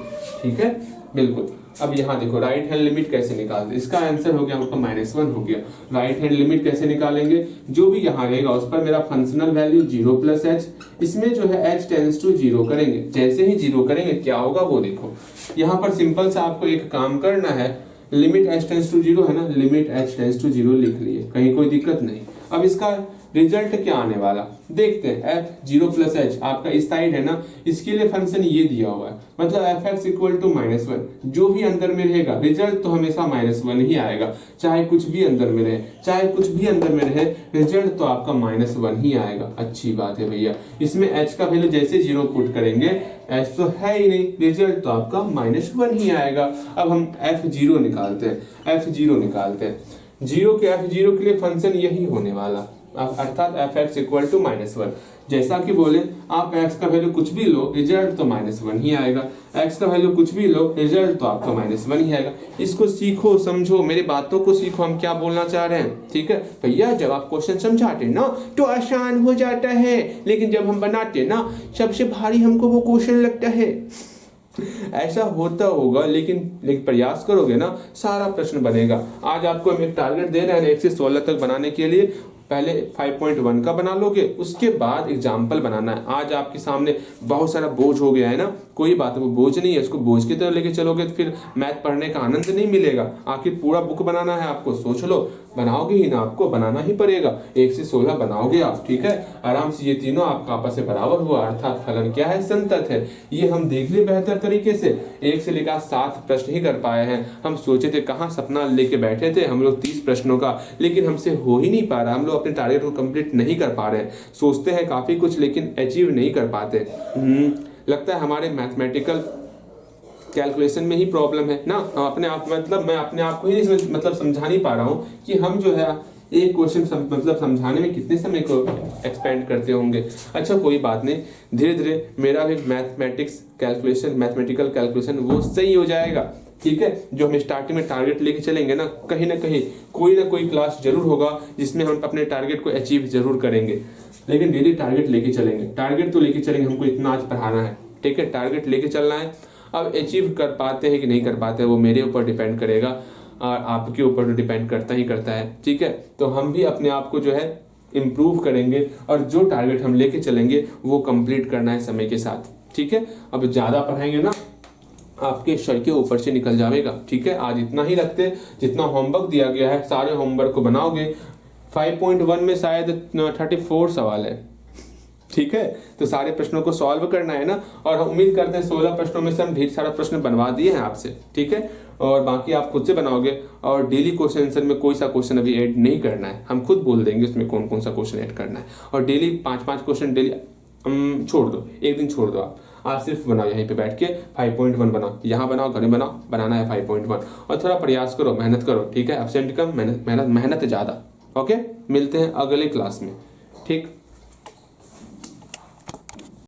ठीक है, बिल्कुल। अब यहाँ देखो राइट हैंड लिमिट कैसे निकालते, इसका आंसर हो गया आपका -1 हो गया। राइट हैंड लिमिट कैसे निकालेंगे, जो भी यहाँ रहेगा उस पर मेरा फंक्शनल वैल्यू 0 + h, इसमें जो है h टेंड्स टू 0 करेंगे। जैसे ही 0 करेंगे क्या होगा वो देखो, यहाँ पर सिंपल सा आपको एक काम करना है, लिमिट h टेंड्स टू 0 है ना, लिमिट h टेंड्स टू 0 लिख लिए, कहीं कोई दिक्कत नहीं। अब इसका रिजल्ट क्या आने वाला देखते हैं, f 0 + h आपका इस साइड है ना, इसके लिए फंक्शन ये दिया हुआ है, मतलब fx = -1, जो भी अंदर में रहेगा रिजल्ट तो हमेशा -1 ही आएगा, चाहे कुछ भी अंदर में रहे, रिजल्ट तो आपका -1 ही आएगा। अच्छी बात है भैया, इसमें h का वैल्यू जैसे 0 पुट करेंगे, h तो है ही नहीं, रिजल्ट तो आपका -1 ही आएगा। अब हम f0 निकालते हैं, 0 के f0 के लिए फंक्शन यही होने वाला, अर्थात fx = -1। जैसा कि बोले आप x का वैल्यू कुछ भी लो, रिजल्ट तो -1 ही आएगा, x का वैल्यू कुछ भी लो, रिजल्ट तो आपका -1 ही आएगा। इसको सीखो, समझो, मेरी बातों को सीखो, हम क्या बोलना चाह रहे हैं, ठीक है भैया। जब आप क्वेश्चन समझाते ना तो आसान हो जाता है, लेकिन जब हम बनाते ना सबसे भारी हमको वो क्वेश्चन लगता है। ऐसा होता होगा, लेकिन प्रयास करोगे ना सारा प्रश्न बनेगा। आज आपको हम एक टारगेट दे रहे हैं 1 से 16 तक बनाने के लिए, पहले 5.1 का बना लोगे, उसके बाद एग्जाम्पल बनाना है। आज आपके सामने बहुत सारा बोझ हो गया है ना, कोई बात है, वो बोझ नहीं है, इसको बोझ की तरह लेके चलोगे तो फिर मैथ पढ़ने का आनंद नहीं मिलेगा। आखिर पूरा बुक बनाना है आपको, सोच लो, बनाओगे ही ना, आपको बनाना ही पड़ेगा। 1 से 16 बनाओगे आप, ठीक है, आराम से। ये तीनों आपका आपस में बराबर हुआ, अर्थात फलन क्या है, संतत है। ये हम देख ले बेहतर तरीके से, 1 से लेकर 7 प्रश्न ही कर पाए हैं। हम सोचे थे, कहाँ सपना लेके बैठे थे हम लोग 30 प्रश्नों का, लेकिन हमसे हो ही नहीं पा रहा। हम लोग अपने टारगेट को कंप्लीट नहीं कर पा रहे हैं। सोचते हैं काफी कुछ, लेकिन अचीव नहीं कर पाते। लगता है हमारे मैथमेटिकल कैलकुलेशन में ही प्रॉब्लम है ना। हम अपने आप, मतलब मैं अपने आप को ही मतलब समझा नहीं पा रहा हूँ कि हम जो है एक क्वेश्चन मतलब समझाने में कितने समय को एक्सपेंड करते होंगे। अच्छा कोई बात नहीं, धीरे धीरे मेरा भी मैथमेटिकल कैलकुलेशन वो सही हो जाएगा, ठीक है। जो हम स्टार्टिंग में टारगेट लेके चलेंगे ना कहीं कोई ना कोई क्लास जरूर होगा जिसमें हम अपने टारगेट को अचीव जरूर करेंगे। लेकिन डेली टारगेट लेके चलेंगे, टारगेट तो लेके चलेंगे, हमको इतना आज पढ़ाना है, ठीक है, टारगेट लेके चलना है। अब अचीव कर पाते हैं कि नहीं कर पाते वो मेरे ऊपर डिपेंड करेगा और आपके ऊपर तो डिपेंड करता है, ठीक है। तो हम भी अपने आप को जो है इम्प्रूव करेंगे और जो टारगेट हम लेके चलेंगे वो कंप्लीट करना है समय के साथ, ठीक है। अब ज़्यादा पढ़ाएंगे ना आपके सर के ऊपर से निकल जाएगा। ठीक है, आज इतना ही रखते, जितना होमवर्क दिया गया है सारे होमवर्क को बनाओगे। 5.1 में शायद 34 सवाल है। ठीक है, तो सारे प्रश्नों को सॉल्व करना है ना, और हम उम्मीद करते हैं 16 प्रश्नों में से हम ढेर सारा प्रश्न बनवा दिए हैं आपसे। ठीक है, और बाकी आप खुद से बनाओगे, और डेली क्वेश्चन आंसर में कोई सा क्वेश्चन अभी ऐड नहीं करना है, हम खुद बोल देंगे उसमें कौन कौन सा क्वेश्चन ऐड करना है। और डेली 5-5 क्वेश्चन डेली छोड़ दो, एक दिन छोड़ दो। आप आज सिर्फ बनाओ यहीं पे बैठ के 5.1 बनाओ, यहाँ बनाओ, घर में बनाओ, बनाना है 5.1, और थोड़ा प्रयास करो, मेहनत करो। ठीक है, एब्सेंट कम, मेहनत ज़्यादा। ओके, मिलते हैं अगले क्लास में। ठीक।